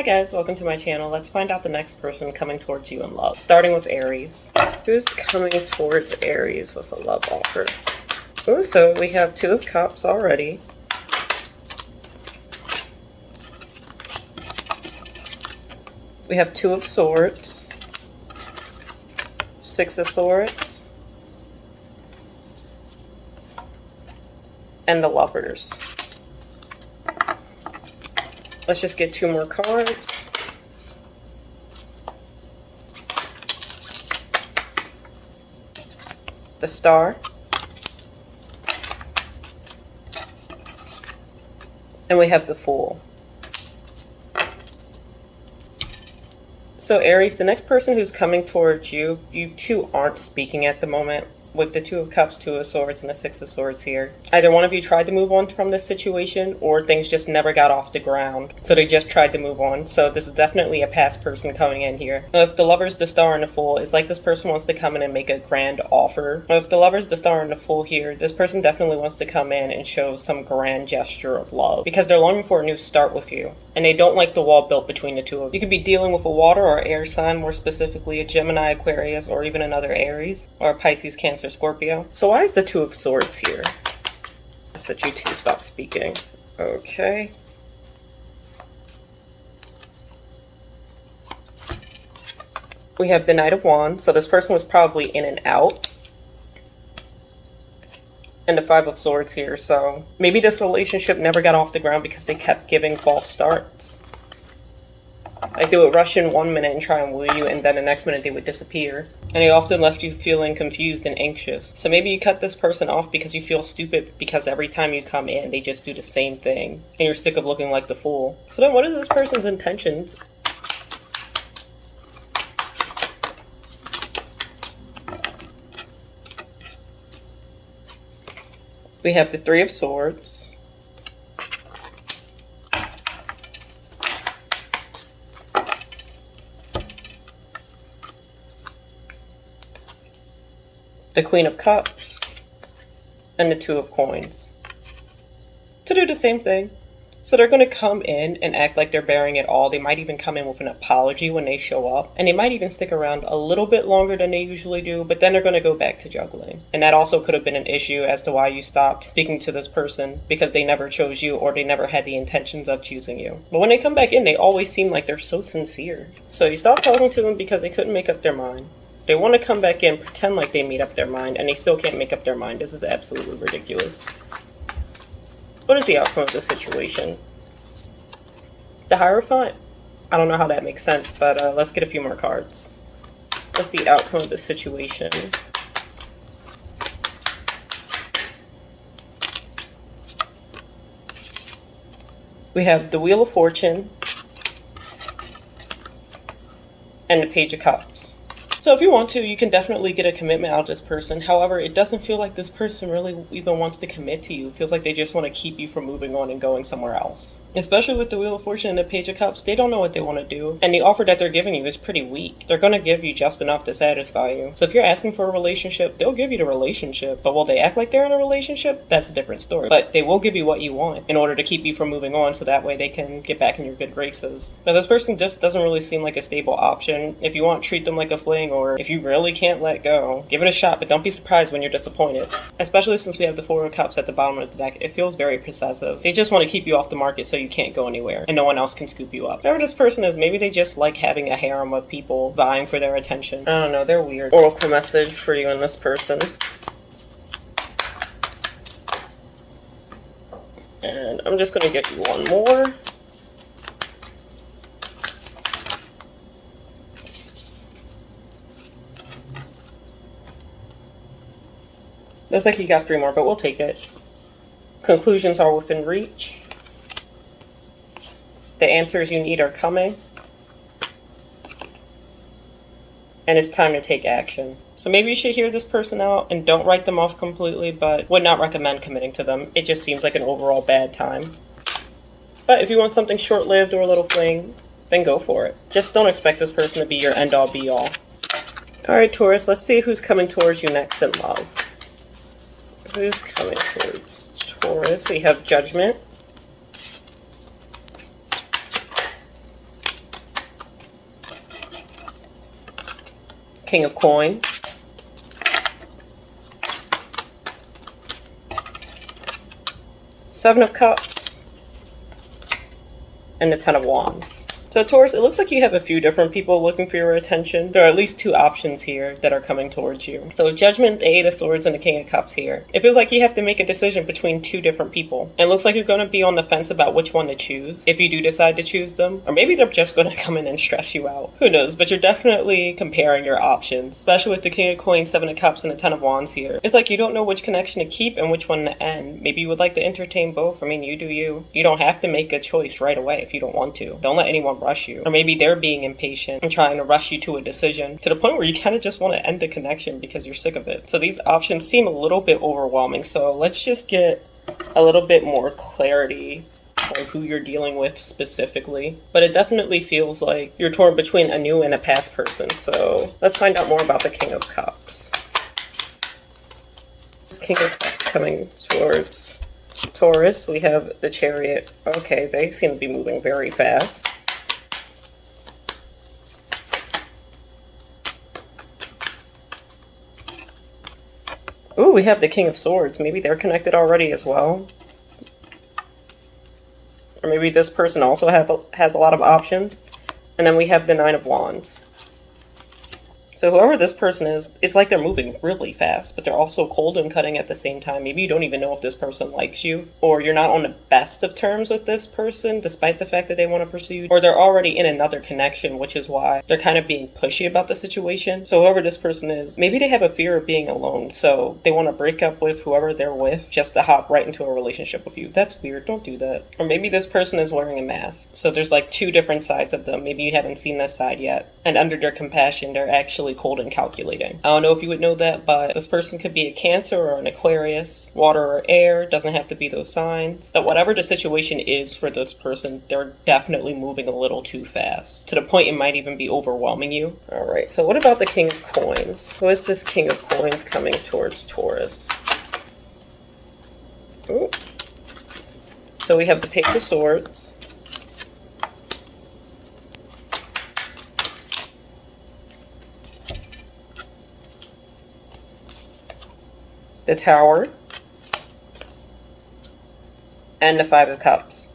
Hi guys, welcome to my channel. Let's find out the next person coming towards you in love. Starting with Aries. Who's coming towards Aries with a love offer? Ooh, so we have Two of Cups already. We have Two of Swords. Six of Swords. And the Lovers. Let's just get two more cards. The Star. And we have the Fool. So Aries, the next person who's coming towards you, you two aren't speaking at the moment. With the Two of Cups, Two of Swords, and the Six of Swords here. Either one of you tried to move on from this situation, or things just never got off the ground. So they just tried to move on. So this is definitely a past person coming in here. Now, if the Lovers, the Star, and the Fool, it's like this person wants to come in and make a grand offer. Now, if the Lovers, the Star, and the Fool here, this person definitely wants to come in and show some grand gesture of love. Because they're longing for a new start with you. And they don't like the wall built between the two of you. You could be dealing with a water or air sign, more specifically a Gemini, Aquarius, or even another Aries, or a Pisces, Cancer, Scorpio. So why is the Two of Swords here? It's that you two stop speaking. Okay. We have the Knight of Wands. So this person was probably in and out. And the Five of Swords here, so maybe this relationship never got off the ground because they kept giving false starts. Like they would rush in 1 minute and try and woo you, and then the next minute they would disappear. And they often left you feeling confused and anxious. So maybe you cut this person off because you feel stupid because every time you come in, they just do the same thing. And you're sick of looking like the fool. So then what is this person's intentions? We have the Three of Swords. The Queen of Cups. And the Two of Coins. To do the same thing. So they're going to come in and act like they're bearing it all. They might even come in with an apology when they show up. And they might even stick around a little bit longer than they usually do. But then they're going to go back to juggling. And that also could have been an issue as to why you stopped speaking to this person. Because they never chose you, or they never had the intentions of choosing you. But when they come back in, they always seem like they're so sincere. So you stop talking to them because they couldn't make up their mind. They want to come back in, pretend like they made up their mind. And they still can't make up their mind. This is absolutely ridiculous. What is the outcome of this situation? The Hierophant? I don't know how that makes sense, but let's get a few more cards. What's the outcome of the situation? We have the Wheel of Fortune and the Page of Cups. So if you want to, you can definitely get a commitment out of this person. However, it doesn't feel like this person really even wants to commit to you. It feels like they just want to keep you from moving on and going somewhere else. Especially with the Wheel of Fortune and the Page of Cups, they don't know what they want to do. And the offer that they're giving you is pretty weak. They're going to give you just enough to satisfy you. So if you're asking for a relationship, they'll give you the relationship. But will they act like they're in a relationship? That's a different story. But they will give you what you want in order to keep you from moving on, so that way they can get back in your good graces. Now this person just doesn't really seem like a stable option. If you want, treat them like a fling, or if you really can't let go, give it a shot, but don't be surprised when you're disappointed. Especially since we have the Four of Cups at the bottom of the deck, it feels very possessive. They just want to keep you off the market so you can't go anywhere, and no one else can scoop you up. Whoever this person is, maybe they just like having a harem of people vying for their attention. I don't know, they're weird. Oracle message for you and this person. And I'm just going to get you one more. Looks like you got three more, but we'll take it. Conclusions are within reach. The answers you need are coming. And it's time to take action. So maybe you should hear this person out and don't write them off completely, but would not recommend committing to them. It just seems like an overall bad time. But if you want something short-lived or a little fling, then go for it. Just don't expect this person to be your end-all be-all. Alright, Taurus, let's see who's coming towards you next in love. Who's coming towards Taurus? We have Judgment. King of Coins, Seven of Cups, and the Ten of Wands. So Taurus, it looks like you have a few different people looking for your attention. There are at least two options here that are coming towards you. So Judgment, the Eight of Swords, and the King of Cups here. It feels like you have to make a decision between two different people. It looks like you're going to be on the fence about which one to choose, if you do decide to choose them. Or maybe they're just going to come in and stress you out. Who knows? But you're definitely comparing your options, especially with the King of Coins, Seven of Cups, and the Ten of Wands here. It's like you don't know which connection to keep and which one to end. Maybe you would like to entertain both. I mean, you do you. You don't have to make a choice right away if you don't want to. Don't let anyone rush you. Or maybe they're being impatient and trying to rush you to a decision to the point where you kind of just want to end the connection because you're sick of it. So these options seem a little bit overwhelming. So let's just get a little bit more clarity on who you're dealing with specifically. But it definitely feels like you're torn between a new and a past person. So let's find out more about the King of Cups. This King of Cups coming towards Taurus. We have the Chariot. Okay, they seem to be moving very fast. Ooh, we have the King of Swords. Maybe they're connected already as well. Or maybe this person also has a lot of options. And then we have the Nine of Wands. So whoever this person is, it's like they're moving really fast, but they're also cold and cutting at the same time. Maybe you don't even know if this person likes you, or you're not on the best of terms with this person, despite the fact that they want to pursue you, or they're already in another connection, which is why they're kind of being pushy about the situation. So whoever this person is, maybe they have a fear of being alone, so they want to break up with whoever they're with just to hop right into a relationship with you. That's weird. Don't do that. Or maybe this person is wearing a mask. So there's like two different sides of them. Maybe you haven't seen this side yet. And under their compassion, they're actually cold and calculating. I don't know if you would know that, but this person could be a Cancer or an Aquarius, water or air, doesn't have to be those signs. But whatever the situation is for this person, they're definitely moving a little too fast, to the point it might even be overwhelming you. All right, so what about the King of Coins? Who is this King of Coins coming towards Taurus? Ooh. So we have the Page of Swords, the Tower, and the Five of Cups.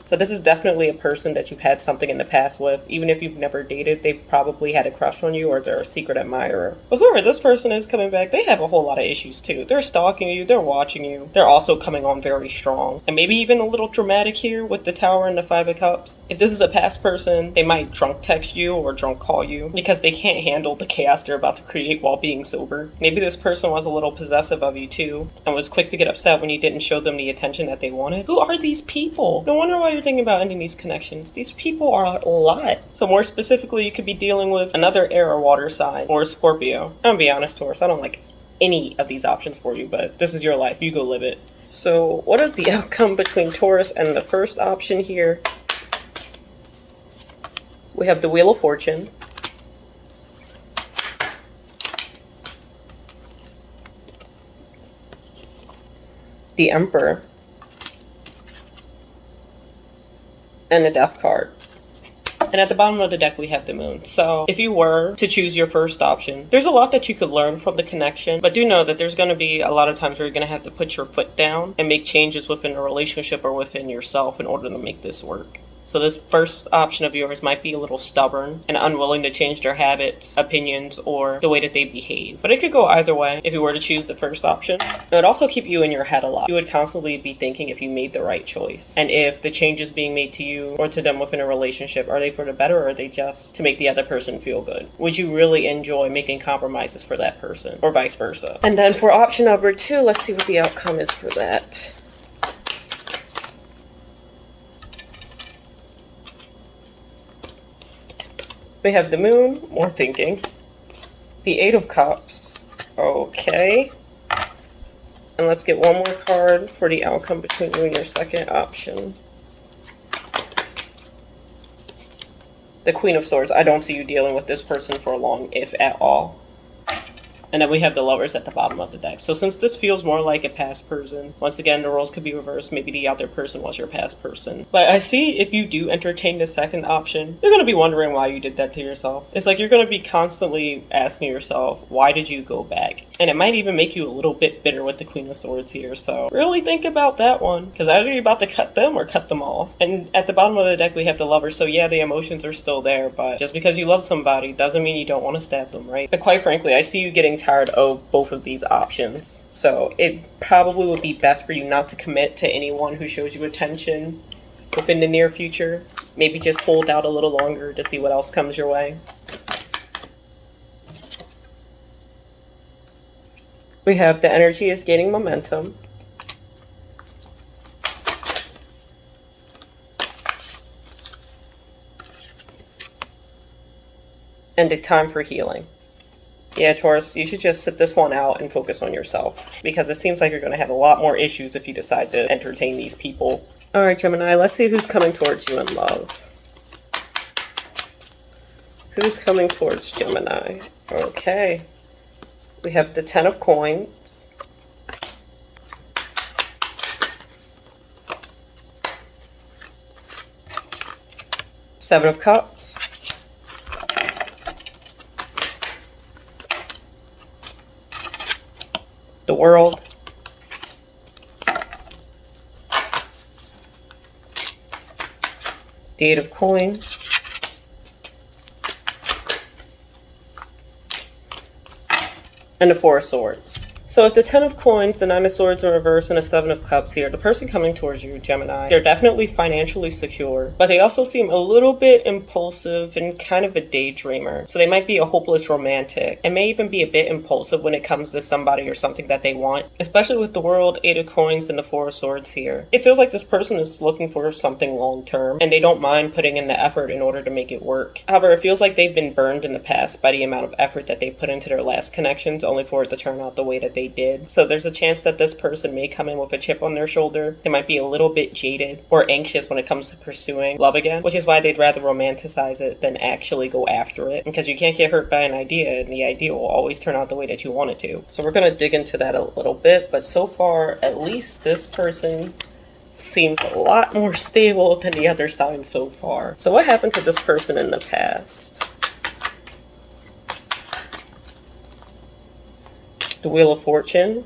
So this is definitely a person that you've had something in the past with. Even if you've never dated, they've probably had a crush on you, or they're a secret admirer. But whoever this person is coming back, they have a whole lot of issues too. They're stalking you, they're watching you. They're also coming on very strong. And maybe even a little dramatic here with the Tower and the Five of Cups. If this is a past person, they might drunk text you or drunk call you because they can't handle the chaos they're about to create while being sober. Maybe this person was a little possessive of you too, and was quick to get upset when you didn't show them the attention that they wanted. Who are these people? No wonder why you're thinking about ending these connections. These people are a lot. So more specifically, you could be dealing with another air or water sign, or Scorpio. I'm gonna be honest, Taurus, I don't like any of these options for you, but this is your life. You go live it. So what is the outcome between Taurus and the first option here? We have the Wheel of Fortune, the Emperor, and the Death card. And at the bottom of the deck, we have the Moon. So if you were to choose your first option, there's a lot that you could learn from the connection, but do know that there's going to be a lot of times where you're going to have to put your foot down and make changes within a relationship or within yourself in order to make this work. So this first option of yours might be a little stubborn and unwilling to change their habits, opinions, or the way that they behave. But it could go either way if you were to choose the first option. It would also keep you in your head a lot. You would constantly be thinking if you made the right choice. And if the changes being made to you or to them within a relationship, are they for the better or are they just to make the other person feel good? Would you really enjoy making compromises for that person or vice versa? And then for option number 2, let's see what the outcome is for that. We have the Moon, more thinking. The Eight of Cups. Okay. And let's get one more card for the outcome between you and your second option. The Queen of Swords. I don't see you dealing with this person for long, if at all. And then we have the Lovers at the bottom of the deck. So since this feels more like a past person, once again, the roles could be reversed. Maybe the other person was your past person. But I see if you do entertain the second option, you're going to be wondering why you did that to yourself. It's like you're going to be constantly asking yourself, why did you go back? And it might even make you a little bit bitter with the Queen of Swords here. So really think about that one, because either you're about to cut them or cut them off. And at the bottom of the deck, we have the Lovers. So yeah, the emotions are still there, but just because you love somebody doesn't mean you don't want to stab them, right? But quite frankly, I see you getting tired of both of these options. So it probably would be best for you not to commit to anyone who shows you attention within the near future. Maybe just hold out a little longer to see what else comes your way. We have the energy is gaining momentum. And a time for healing. Yeah, Taurus, you should just sit this one out and focus on yourself, because it seems like you're going to have a lot more issues if you decide to entertain these people. All right, Gemini, let's see who's coming towards you in love. Who's coming towards Gemini? Okay. We have the Ten of Coins. Seven of Cups. The World. The Eight of Coins. And the Four of Swords. So if the Ten of Coins, the Nine of Swords in reverse, and the Seven of Cups here, the person coming towards you, Gemini, they're definitely financially secure, but they also seem a little bit impulsive and kind of a daydreamer. So they might be a hopeless romantic, and may even be a bit impulsive when it comes to somebody or something that they want, especially with the World, Eight of Coins, and the Four of Swords here. It feels like this person is looking for something long-term, and they don't mind putting in the effort in order to make it work. However, it feels like they've been burned in the past by the amount of effort that they put into their last connections, only for it to turn out the way that they did. So there's a chance that this person may come in with a chip on their shoulder. They might be a little bit jaded or anxious when it comes to pursuing love again, which is why they'd rather romanticize it than actually go after it, because you can't get hurt by an idea, and the idea will always turn out the way that you want it to. So we're going to dig into that a little bit, but so far, at least this person seems a lot more stable than the other signs so far. So what happened to this person in the past? The Wheel of Fortune.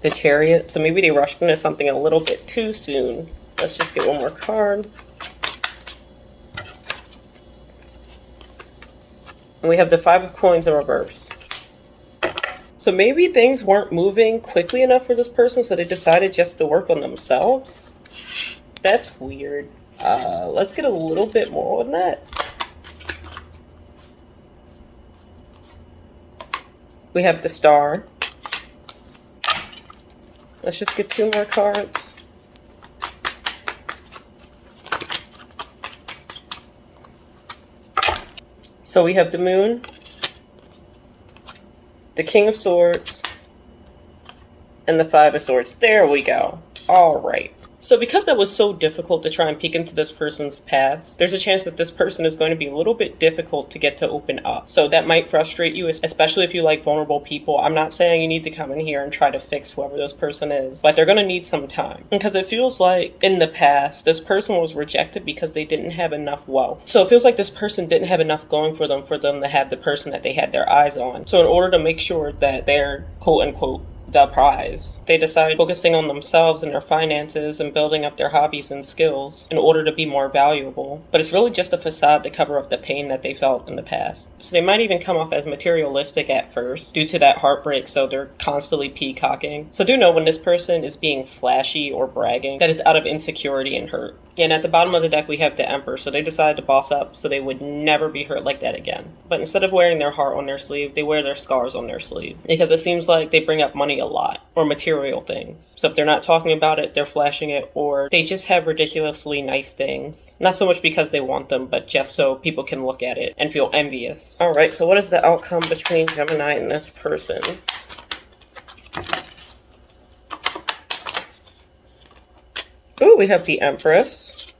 The Chariot. So maybe they rushed into something a little bit too soon. Let's just get one more card. And we have the Five of Coins in reverse. So maybe things weren't moving quickly enough for this person, so they decided just to work on themselves. That's weird. Let's get a little bit more on that. We have the Star. Let's just get two more cards. So we have the Moon, the King of Swords, and the Five of Swords. There we go. All right. So because that was so difficult to try and peek into this person's past, there's a chance that this person is going to be a little bit difficult to get to open up. So that might frustrate you, especially if you like vulnerable people. I'm not saying you need to come in here and try to fix whoever this person is, but they're going to need some time. Because it feels like in the past, this person was rejected because they didn't have enough wealth. So it feels like this person didn't have enough going for them to have the person that they had their eyes on. So in order to make sure that they're quote unquote the prize, they decide focusing on themselves and their finances and building up their hobbies and skills in order to be more valuable. But it's really just a facade to cover up the pain that they felt in the past. So they might even come off as materialistic at first due to that heartbreak, so they're constantly peacocking. So do know when this person is being flashy or bragging, that is out of insecurity and hurt. And at the bottom of the deck we have the Emperor, so they decided to boss up so they would never be hurt like that again. But instead of wearing their heart on their sleeve, they wear their scars on their sleeve. Because it seems like they bring up money a lot, or material things. So if they're not talking about it, they're flashing it, or they just have ridiculously nice things. Not so much because they want them, but just so people can look at it and feel envious. Alright, so what is the outcome between Gemini and this person? Ooh, we have the Empress.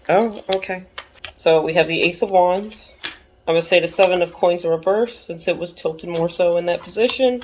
Oh, okay. So we have the Ace of Wands. I'm going to say the Seven of Coins in reverse since it was tilted more so in that position.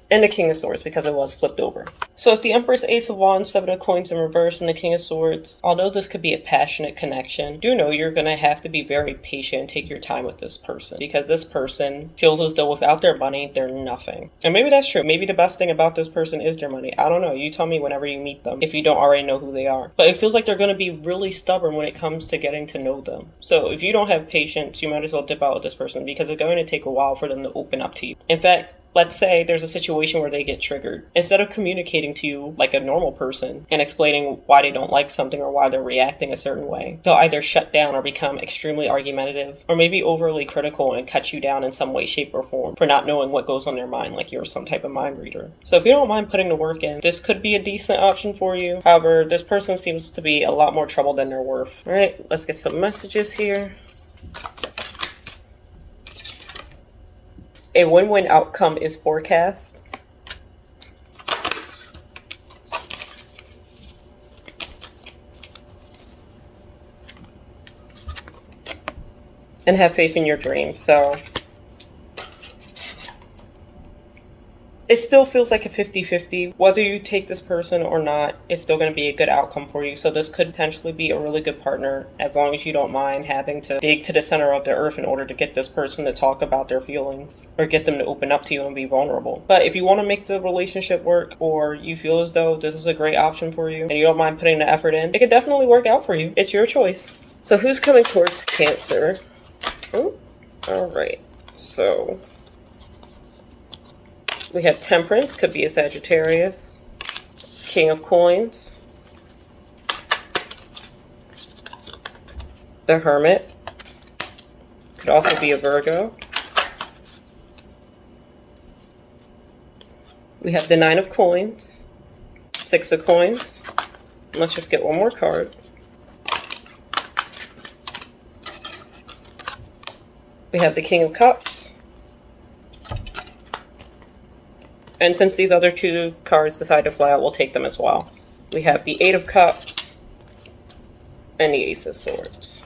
And the King of Swords because it was flipped over. So if the Empress, Ace of Wands, Seven of Coins in reverse, and the King of Swords, although this could be a passionate connection, do know you're going to have to be very patient and take your time with this person because this person feels as though without their money, they're nothing. And maybe that's true. Maybe the best thing about this person is their money. I don't know. You tell me whenever you meet them if you don't already know who they are. But it feels like they're going to be really stubborn when it comes to getting to know them. So if you don't have patience, you might as well dip out with this person because it's going to take a while for them to open up to you. In fact, let's say there's a situation where they get triggered. Instead of communicating to you like a normal person and explaining why they don't like something or why they're reacting a certain way, they'll either shut down or become extremely argumentative or maybe overly critical and cut you down in some way, shape, or form for not knowing what goes on their mind, like you're some type of mind reader. So if you don't mind putting the work in, this could be a decent option for you. However, this person seems to be a lot more trouble than they're worth. All right, let's get some messages here. A win-win outcome is forecast. And have faith in your dreams. So it still feels like a 50-50. Whether you take this person or not, it's still going to be a good outcome for you. So this could potentially be a really good partner as long as you don't mind having to dig to the center of the earth in order to get this person to talk about their feelings or get them to open up to you and be vulnerable. But if you want to make the relationship work or you feel as though this is a great option for you and you don't mind putting the effort in, it could definitely work out for you. It's your choice. So who's coming towards Cancer? Oh, all right. So we have Temperance, could be a Sagittarius. King of Coins. The Hermit. Could also be a Virgo. We have the Nine of Coins. Six of Coins. Let's just get one more card. We have the King of Cups. And since these other two cards decide to fly out, we'll take them as well. We have the Eight of Cups and the Ace of Swords.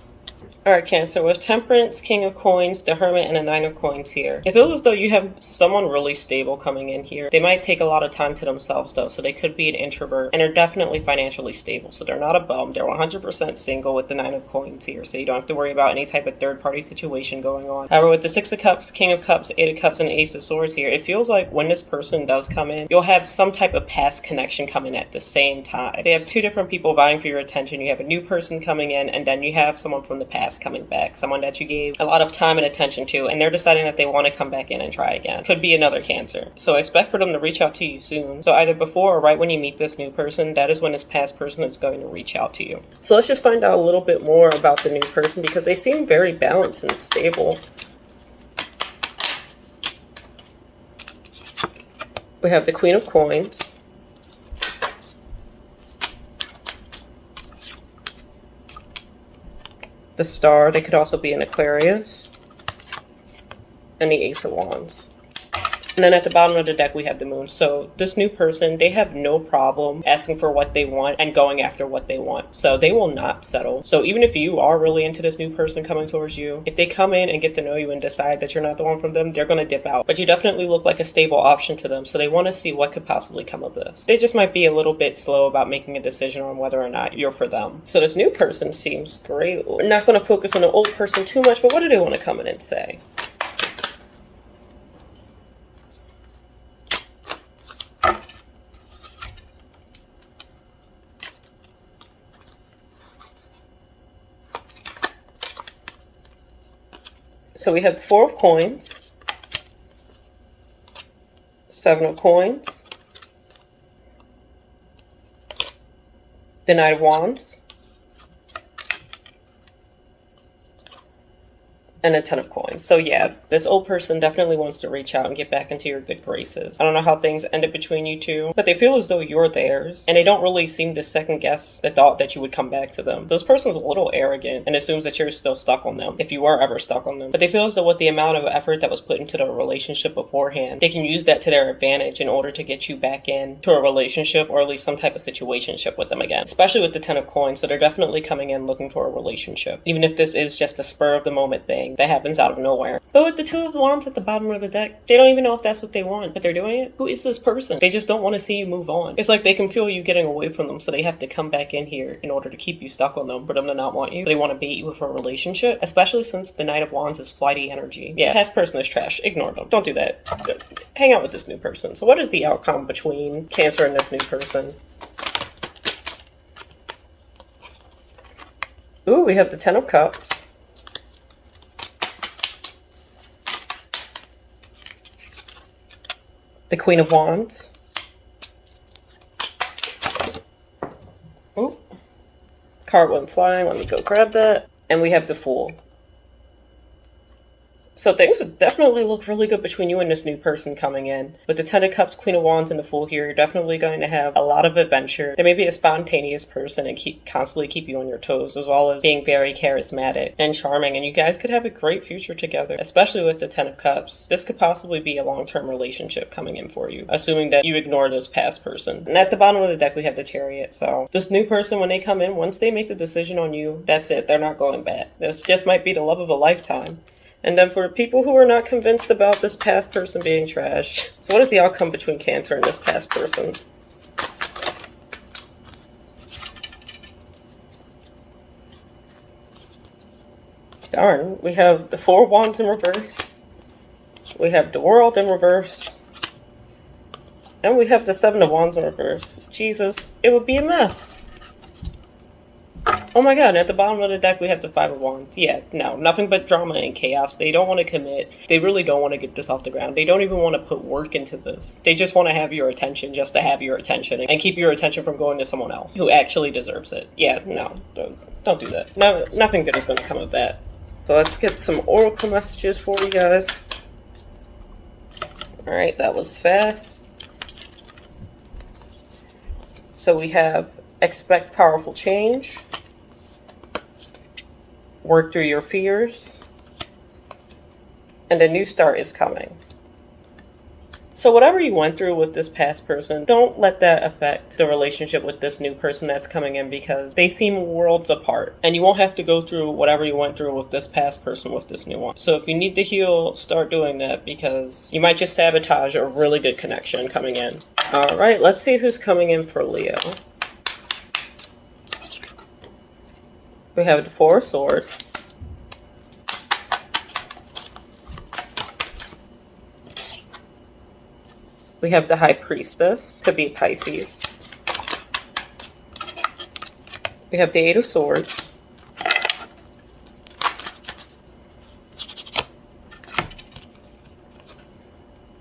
Alright, Cancer, with Temperance, King of Coins, the Hermit, and a Nine of Coins here. It feels as though you have someone really stable coming in here. They might take a lot of time to themselves, though, so they could be an introvert, and they're definitely financially stable, so they're not a bum. They're 100% single with the Nine of Coins here, so you don't have to worry about any type of third-party situation going on. However, with the Six of Cups, King of Cups, Eight of Cups, and Ace of Swords here, it feels like when this person does come in, you'll have some type of past connection coming at the same time. They have two different people vying for your attention. You have a new person coming in, and then you have someone from the past coming back, someone that you gave a lot of time and attention to, and they're deciding that they want to come back in and try again. Could be another Cancer. So expect for them to reach out to you soon. So either before or right when you meet this new person, that is when this past person is going to reach out to you. So let's just find out a little bit more about the new person because they seem very balanced and stable. We have the Queen of Coins. The Star, they could also be an Aquarius. And the Ace of Wands. And then at the bottom of the deck, we have the Moon. So this new person, they have no problem asking for what they want and going after what they want. So they will not settle. So even if you are really into this new person coming towards you, if they come in and get to know you and decide that you're not the one from them, they're going to dip out. But you definitely look like a stable option to them. So they want to see what could possibly come of this. They just might be a little bit slow about making a decision on whether or not you're for them. So this new person seems great. We're not going to focus on the old person too much, but what do they want to come in and say? So we have the Four of Coins, Seven of Coins, the Knight of Wands, and a 10 of coins. So yeah, this old person definitely wants to reach out and get back into your good graces. I don't know how things ended between you two, but they feel as though you're theirs, and they don't really seem to second guess the thought that you would come back to them. This person's a little arrogant and assumes that you're still stuck on them, if you were ever stuck on them. But they feel as though with the amount of effort that was put into the relationship beforehand, they can use that to their advantage in order to get you back into a relationship, or at least some type of situationship with them again, especially with the 10 of coins. So they're definitely coming in looking for a relationship, even if this is just a spur of the moment thing that happens out of nowhere. But with the 2 of wands at the bottom of the deck, they don't even know if that's what they want, but they're doing it. Who is this person? They just don't want to see you move on. It's like they can feel you getting away from them, so they have to come back in here in order to keep you stuck on them, for them to not want you. They want to bait you with a relationship, especially since the Knight of Wands is flighty energy. Yeah, past person is trash. Ignore them. Don't do that. Hang out with this new person. So what is the outcome between Cancer and this new person? Ooh, we have the 10 of Cups. The Queen of Wands. Ooh. Card went flying. Let me go grab that. And we have the Fool. So things would definitely look really good between you and this new person coming in. With the 10 of Cups, Queen of Wands, and the Fool here, you're definitely going to have a lot of adventure. They may be a spontaneous person and constantly keep you on your toes, as well as being very charismatic and charming. And you guys could have a great future together, especially with the 10 of Cups. This could possibly be a long-term relationship coming in for you, assuming that you ignore this past person. And at the bottom of the deck, we have the Chariot. So this new person, when they come in, once they make the decision on you, that's it. They're not going back. This just might be the love of a lifetime. And then for people who are not convinced about this past person being trash, so what is the outcome between Cancer and this past person? Darn, we have the 4 of Wands in reverse. We have the World in reverse. And we have the 7 of Wands in reverse. Jesus, it would be a mess. Oh my god, and at the bottom of the deck we have the 5 of Wands. Yeah, no, nothing but drama and chaos. They don't want to commit. They really don't want to get this off the ground. They don't even want to put work into this. They just want to have your attention just to have your attention and keep your attention from going to someone else who actually deserves it. Yeah, no, don't do that. No, nothing good is going to come of that. So let's get some oracle messages for you guys. Alright, that was fast. So we have expect powerful change. Work through your fears, and a new start is coming. So whatever you went through with this past person, don't let that affect the relationship with this new person that's coming in, because they seem worlds apart, and you won't have to go through whatever you went through with this past person with this new one. So if you need to heal, start doing that, because you might just sabotage a really good connection coming in. All right, let's see who's coming in for Leo. We have the 4 of Swords. We have the High Priestess. Could be Pisces. We have the 8 of Swords.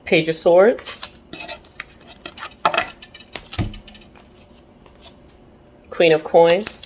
Page of Swords. Queen of Coins.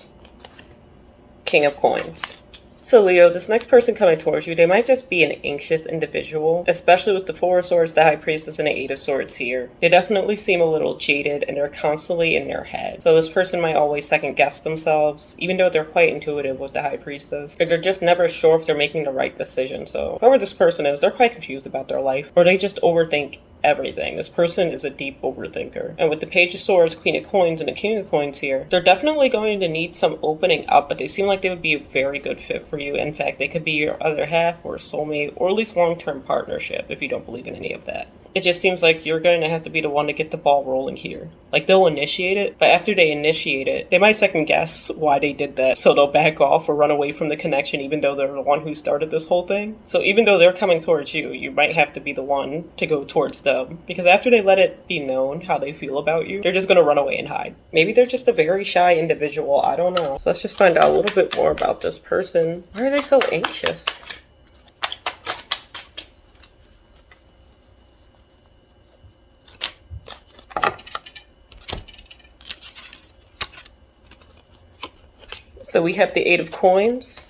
King of Coins. So Leo, this next person coming towards you, they might just be an anxious individual, especially with the 4 of Swords, the High Priestess, and the 8 of Swords here. They definitely seem a little jaded, and they're constantly in their head. So this person might always second guess themselves, even though they're quite intuitive with the High Priestess. Or they're just never sure if they're making the right decision. So whoever this person is, they're quite confused about their life, or they just overthink everything. This person is a deep overthinker. And with the Page of Swords, Queen of Coins, and the King of Coins here, they're definitely going to need some opening up, but they seem like they would be a very good fit for you. In fact, they could be your other half or soulmate, or at least long-term partnership if you don't believe in any of that. It just seems like you're going to have to be the one to get the ball rolling here. Like, they'll initiate it, but after they initiate it, they might second guess why they did that, so they'll back off or run away from the connection even though they're the one who started this whole thing. So even though they're coming towards you, you might have to be the one to go towards them, because after they let it be known how they feel about you, they're just going to run away and hide. Maybe they're just a very shy individual, I don't know. So let's just find out a little bit more about this person. Why are they so anxious? So we have the 8 of Coins,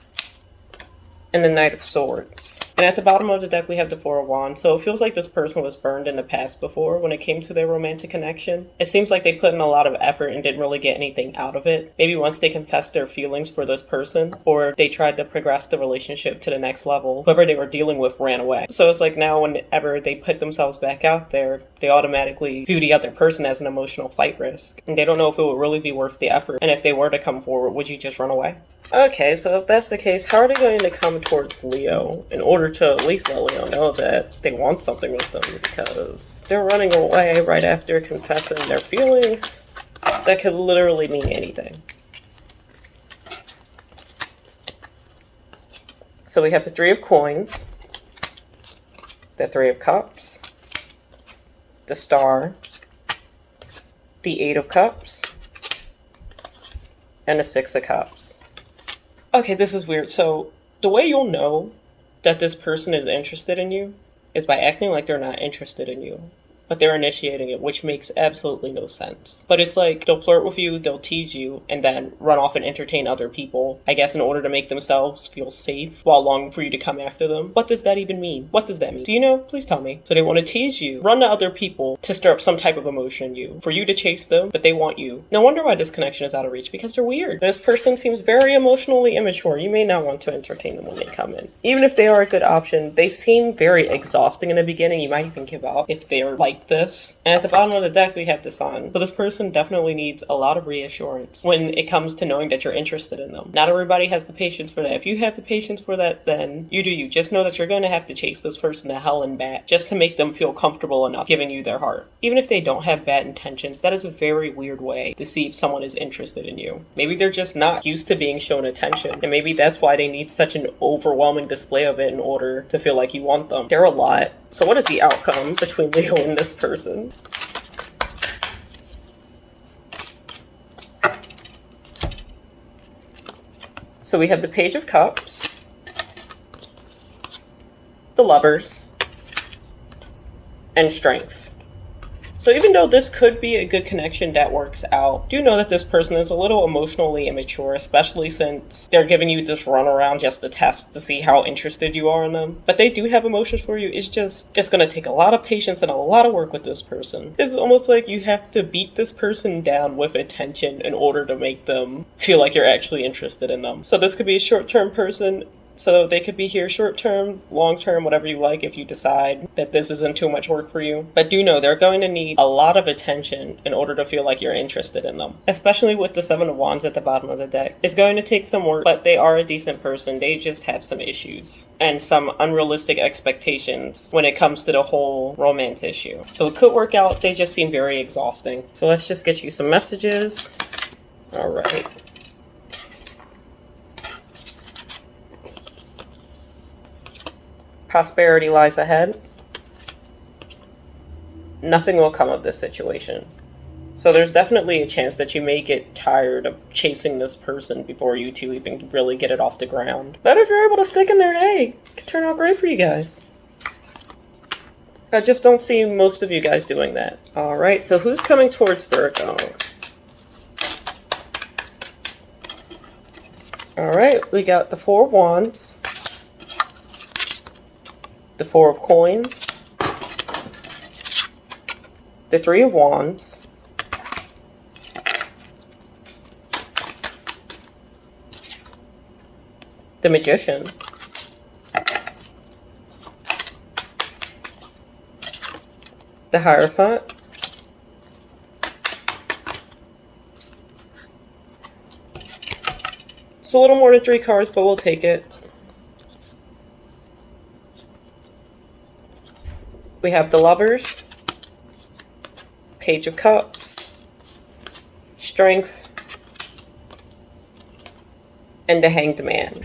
and the Knight of Swords. And at the bottom of the deck, we have the Four of Wands. So it feels like this person was burned in the past before when it came to their romantic connection. It seems like they put in a lot of effort and didn't really get anything out of it. Maybe once they confessed their feelings for this person, or they tried to progress the relationship to the next level, whoever they were dealing with ran away. So it's like now whenever they put themselves back out there, they automatically view the other person as an emotional flight risk. And they don't know if it would really be worth the effort. And if they were to come forward, would you just run away? Okay, so if that's the case, how are they going to come towards Leo in order to at least let Leo know that they want something with them? Because they're running away right after confessing their feelings. That could literally mean anything. So we have the Three of Coins, the Three of Cups, the Star, the Eight of Cups, and the Six of Cups. Okay, this is weird. So the way you'll know that this person is interested in you is by acting like they're not interested in you, but they're initiating it, which makes absolutely no sense. But it's like they'll flirt with you, they'll tease you, and then run off and entertain other people, I guess in order to make themselves feel safe while longing for you to come after them. What does that even mean? What does that mean? Do you know? Please tell me. So they want to tease you, run to other people to stir up some type of emotion in you, for you to chase them, but they want you. No wonder why this connection is out of reach, because they're weird. This person seems very emotionally immature. You may not want to entertain them when they come in. Even if they are a good option, they seem very exhausting in the beginning. You might even give up if they're like this. And at the bottom of the deck, we have the Sun. So this person definitely needs a lot of reassurance when it comes to knowing that you're interested in them. Not everybody has the patience for that. If you have the patience for that, then you do you. Just know that you're going to have to chase this person to hell and back just to make them feel comfortable enough giving you their heart. Even if they don't have bad intentions, that is a very weird way to see if someone is interested in you. Maybe they're just not used to being shown attention, and maybe that's why they need such an overwhelming display of it in order to feel like you want them. They're a lot. So what is the outcome between Leo and this person? So we have the Page of Cups, the Lovers, and Strength. So even though this could be a good connection that works out, do know that this person is a little emotionally immature, especially since they're giving you this runaround just to test to see how interested you are in them. But they do have emotions for you. It's going to take a lot of patience and a lot of work with this person. It's almost like you have to beat this person down with attention in order to make them feel like you're actually interested in them. So this could be a short-term person. So they could be here short-term, long-term, whatever you like if you decide that this isn't too much work for you. But do know they're going to need a lot of attention in order to feel like you're interested in them. Especially with the Seven of Wands at the bottom of the deck. It's going to take some work, but they are a decent person. They just have some issues and some unrealistic expectations when it comes to the whole romance issue. So it could work out. They just seem very exhausting. So let's just get you some messages. All right. Prosperity lies ahead. Nothing will come of this situation. So there's definitely a chance that you may get tired of chasing this person before you two even really get it off the ground. But if you're able to stick in there, hey, it could turn out great for you guys. I just don't see most of you guys doing that. Alright, so who's coming towards Virgo? Alright, we got the Four of Wands, the Four of Coins, the Three of Wands, the Magician, the Hierophant, it's a little more than 3 cards, but we'll take it. We have the Lovers, Page of Cups, Strength, and the Hanged Man.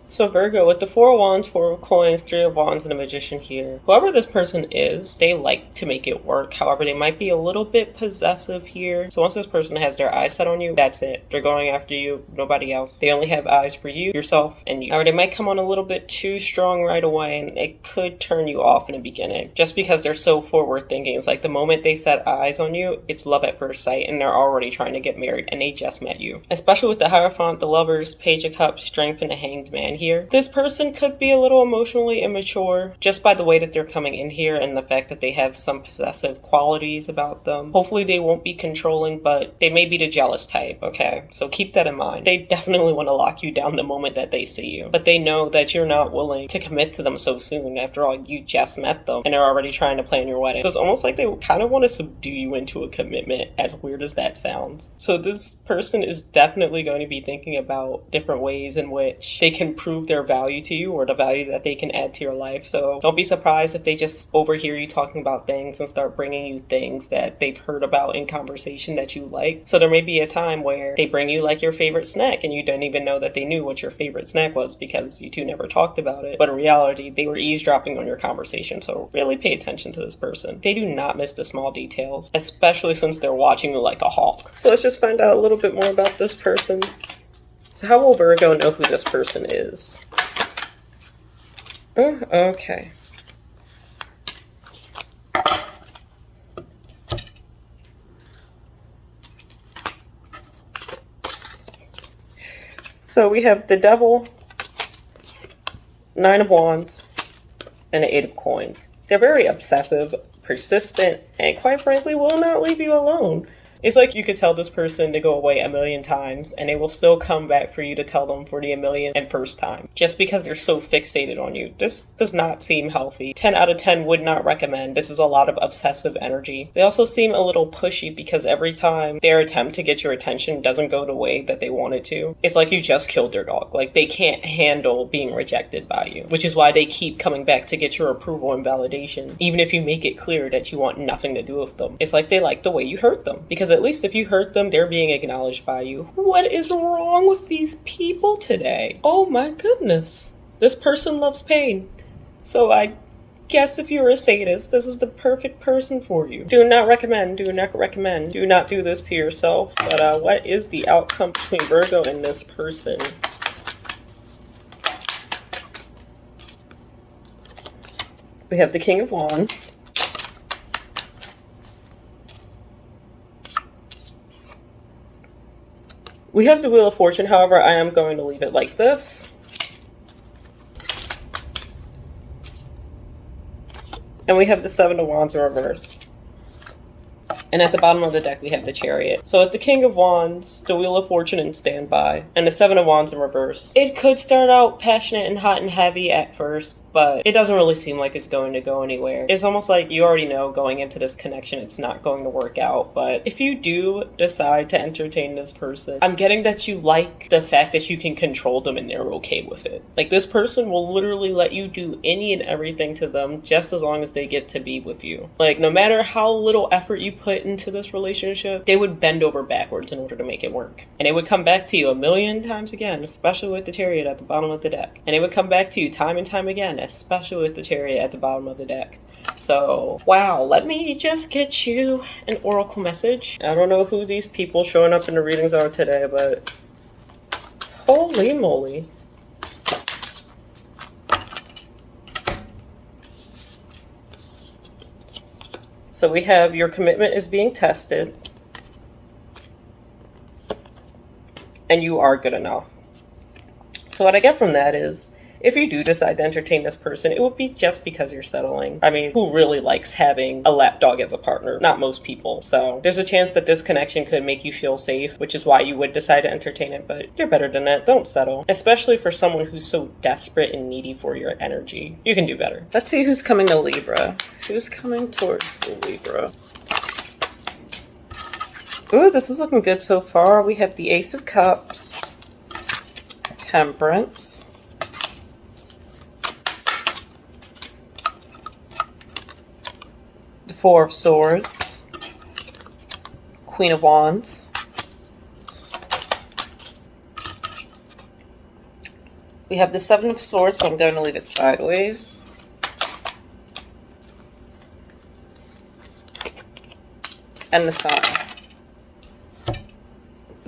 So Virgo, with the Four of Wands, Four of Coins, Three of Wands, and a Magician here, whoever this person is, they like to make it work. However, they might be a little bit possessive here. So once this person has their eyes set on you, that's it. They're going after you, nobody else. They only have eyes for you, yourself, and you. However, they might come on a little bit too strong right away, and it could turn you off in the beginning. Just because they're so forward thinking. It's like the moment they set eyes on you, it's love at first sight, and they're already trying to get married, and they just met you. Especially with the Hierophant, the Lovers, Page of Cups, Strength, and the Hanged Man. here. This person could be a little emotionally immature just by the way that they're coming in here and the fact that they have some possessive qualities about them. Hopefully they won't be controlling, but they may be the jealous type, okay? So keep that in mind. They definitely want to lock you down the moment that they see you, but they know that you're not willing to commit to them so soon. After all, you just met them and they're already trying to plan your wedding. So it's almost like they kind of want to subdue you into a commitment, as weird as that sounds. So this person is definitely going to be thinking about different ways in which they can prove their value to you or the value that they can add to your life. So don't be surprised if they just overhear you talking about things and start bringing you things that they've heard about in conversation that you like. So there may be a time where they bring you like your favorite snack and you don't even know that they knew what your favorite snack was because you two never talked about it. But in reality, they were eavesdropping on your conversation. So really pay attention to this person. They do not miss the small details, especially since they're watching you like a hawk. So let's just find out a little bit more about this person. So how will Virgo know who this person is? Oh, okay. So we have the Devil, Nine of Wands, and the Eight of Coins. They're very obsessive, persistent, and quite frankly will not leave you alone. It's like you could tell this person to go away 1,000,000 times and they will still come back for you to tell them for the 1,000,001st time. Just because they're so fixated on you. This does not seem healthy. 10 out of 10 would not recommend. This is a lot of obsessive energy. They also seem a little pushy because every time their attempt to get your attention doesn't go the way that they want it to, it's like you just killed their dog. Like they can't handle being rejected by you, which is why they keep coming back to get your approval and validation, even if you make it clear that you want nothing to do with them. It's like they like the way you hurt them, because at least if you hurt them, they're being acknowledged by you. What is wrong with these people today? Oh my goodness. This person loves pain. So I guess if you're a sadist, this is the perfect person for you. Do not recommend. Do not do this to yourself. But what is the outcome between Virgo and this person? We have the King of Wands. We have the Wheel of Fortune, however, I am going to leave it like this. And we have the Seven of Wands in reverse. And at the bottom of the deck, we have the Chariot. So with the King of Wands, the Wheel of Fortune in standby, and the Seven of Wands in reverse, it could start out passionate and hot and heavy at first, but it doesn't really seem like it's going to go anywhere. It's almost like you already know going into this connection it's not going to work out. But if you do decide to entertain this person, I'm getting that you like the fact that you can control them and they're okay with it. Like this person will literally let you do any and everything to them just as long as they get to be with you. Like no matter how little effort you put into this relationship, they would bend over backwards in order to make it work. And they would come back to you 1,000,000 times again, especially with the Chariot at the bottom of the deck. And they would come back to you time and time again, especially with the Chariot at the bottom of the deck. So, wow, let me just get you an oracle message. I don't know who these people showing up in the readings are today, but holy moly. So we have your commitment is being tested and you are good enough. So what I get from that is if you do decide to entertain this person, it would be just because you're settling. I mean, who really likes having a lapdog as a partner? Not most people. So there's a chance that this connection could make you feel safe, which is why you would decide to entertain it. But you're better than that. Don't settle. Especially for someone who's so desperate and needy for your energy. You can do better. Let's see who's coming to Libra. Who's coming towards Libra? Ooh, this is looking good so far. We have the Ace of Cups, Temperance, Four of Swords, Queen of Wands, we have the Seven of Swords, but I'm going to leave it sideways, and the Sun.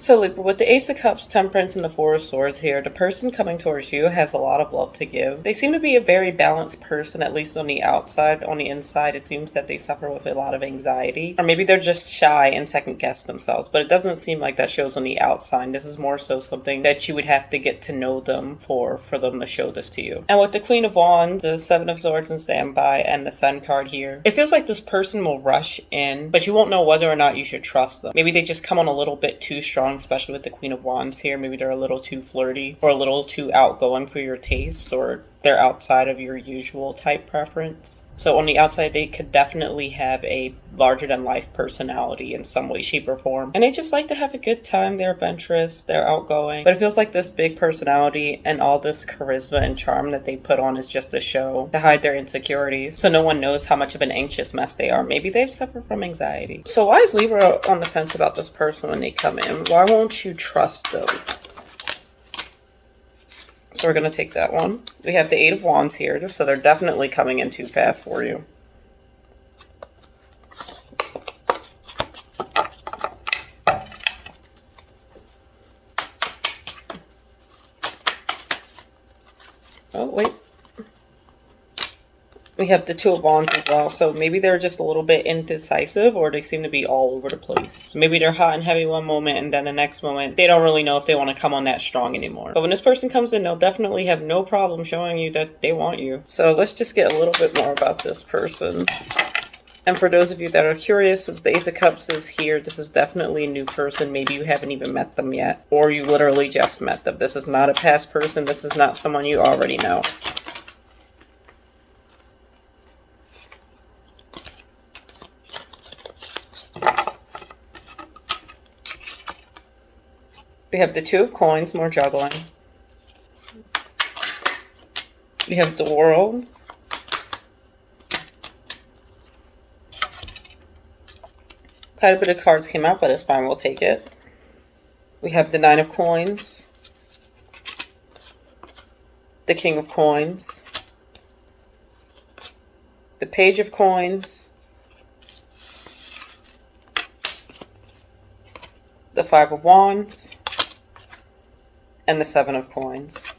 So Libra, with the Ace of Cups, Temperance, and the Four of Swords here, the person coming towards you has a lot of love to give. They seem to be a very balanced person, at least on the outside. On the inside, it seems that they suffer with a lot of anxiety. Or maybe they're just shy and second guess themselves, but it doesn't seem like that shows on the outside. This is more so something that you would have to get to know them for them to show this to you. And with the Queen of Wands, the Seven of Swords in standby, and the Sun card here, it feels like this person will rush in, but you won't know whether or not you should trust them. Maybe they just come on a little bit too strong, especially with the Queen of Wands here. Maybe they're a little too flirty or a little too outgoing for your taste, or they're outside of your usual type preference. So on the outside, they could definitely have a larger-than-life personality in some way, shape, or form. And they just like to have a good time. They're adventurous. They're outgoing. But it feels like this big personality and all this charisma and charm that they put on is just a show to hide their insecurities. So no one knows how much of an anxious mess they are. Maybe they've suffered from anxiety. So why is Libra on the fence about this person when they come in? Why won't you trust them? So we're going to take that one. We have the Eight of Wands here, so they're definitely coming in too fast for you. Oh, wait. We have the Two of Wands as well, so maybe they're just a little bit indecisive, or they seem to be all over the place. So maybe they're hot and heavy one moment, and then the next moment, they don't really know if they want to come on that strong anymore. But when this person comes in, they'll definitely have no problem showing you that they want you. So let's just get a little bit more about this person. And for those of you that are curious, since the Ace of Cups is here, this is definitely a new person. Maybe you haven't even met them yet, or you literally just met them. This is not a past person. This is not someone you already know. We have the Two of Coins, more juggling. We have the World. Quite a bit of cards came out, but it's fine, we'll take it. We have the Nine of Coins. The King of Coins. The Page of Coins. The Five of Wands. And the Seven of Coins.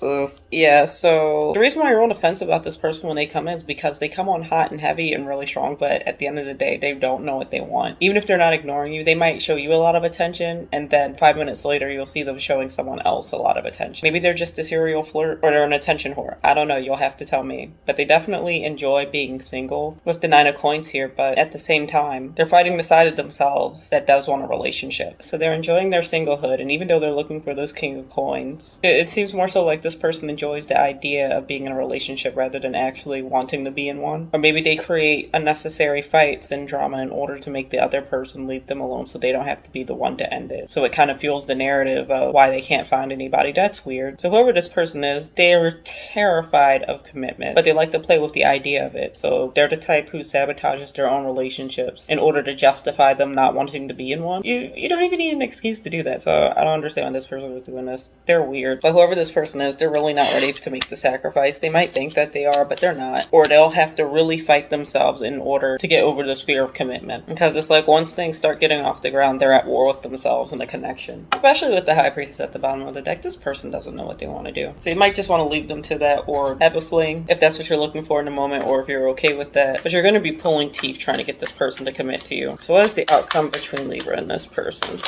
Ooh. Yeah, so the reason why you're on the fence about this person when they come in is because they come on hot and heavy and really strong, but at the end of the day, they don't know what they want. Even if they're not ignoring you, they might show you a lot of attention, and then 5 minutes later, you'll see them showing someone else a lot of attention. Maybe they're just a serial flirt, or they're an attention whore. I don't know, you'll have to tell me. But they definitely enjoy being single with the Nine of Coins here, but at the same time, they're fighting the side of themselves that does want a relationship. So they're enjoying their singlehood, and even though they're looking for this King of Coins, it seems more so like this person enjoys the idea of being in a relationship rather than actually wanting to be in one. Or maybe they create unnecessary fights and drama in order to make the other person leave them alone so they don't have to be the one to end it. So it kind of fuels the narrative of why they can't find anybody. That's weird. So whoever this person is, they're terrified of commitment, but they like to play with the idea of it. So they're the type who sabotages their own relationships in order to justify them not wanting to be in one. You don't even need an excuse to do that. So I don't understand why this person is doing this. They're weird. But whoever this person is, they're really not ready to make the sacrifice. They might think that they are, but they're not. Or they'll have to really fight themselves in order to get over this fear of commitment. Because it's like once things start getting off the ground, they're at war with themselves and a connection. Especially with the High Priestess at the bottom of the deck, this person doesn't know what they want to do. So you might just want to leave them to that, or have a fling if that's what you're looking for in the moment, or if you're okay with that. But you're going to be pulling teeth trying to get this person to commit to you. So what is the outcome between Libra and this person?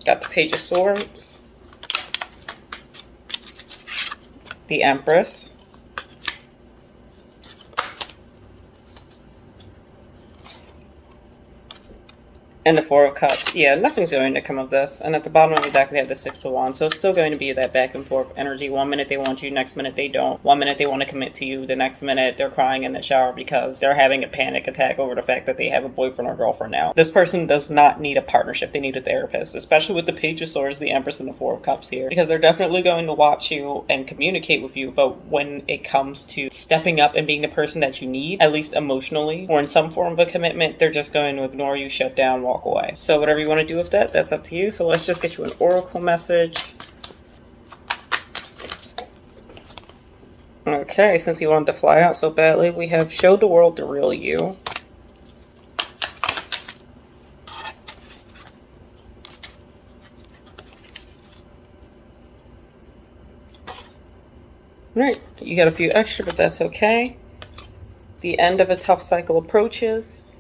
Got the Page of Swords. The Empress. And the Four of Cups. Yeah, nothing's going to come of this. And at the bottom of the deck, we have the Six of Wands. So it's still going to be that back and forth energy. 1 minute they want you, next minute they don't. 1 minute they want to commit to you, the next minute they're crying in the shower because they're having a panic attack over the fact that they have a boyfriend or girlfriend now. This person does not need a partnership. They need a therapist, especially with the Page of Swords, the Empress, and the Four of Cups here. Because they're definitely going to watch you and communicate with you. But when it comes to stepping up and being the person that you need, at least emotionally, or in some form of a commitment, they're just going to ignore you, shut down, walk away. So whatever you want to do with that, that's up to you. So let's just get you an oracle message. Okay, since you wanted to fly out so badly, we have show the world the real you. Right, you got a few extra, but that's okay. The end of a tough cycle approaches.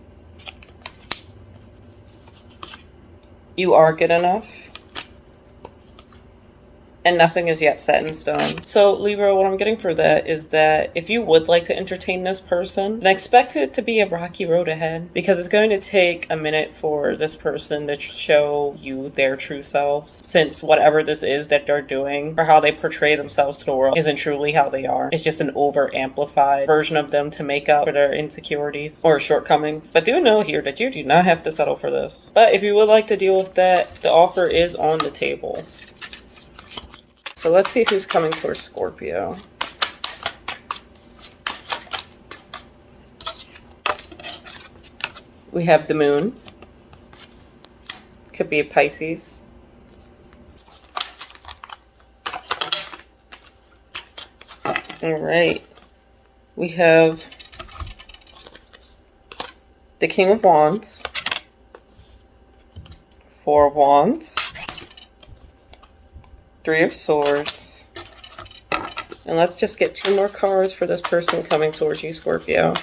You are good enough. And nothing is yet set in stone. So Libra, what I'm getting for that is that if you would like to entertain this person, then expect it to be a rocky road ahead, because it's going to take a minute for this person to show you their true selves, since whatever this is that they're doing or how they portray themselves to the world isn't truly how they are. It's just an over amplified version of them to make up for their insecurities or shortcomings. But do know here that you do not have to settle for this. But if you would like to deal with that, the offer is on the table. So let's see who's coming towards Scorpio. We have the moon. Could be a Pisces. All right. We have the King of Wands. Four of Wands. Three of Swords. And let's just get two more cards for this person coming towards you, Scorpio.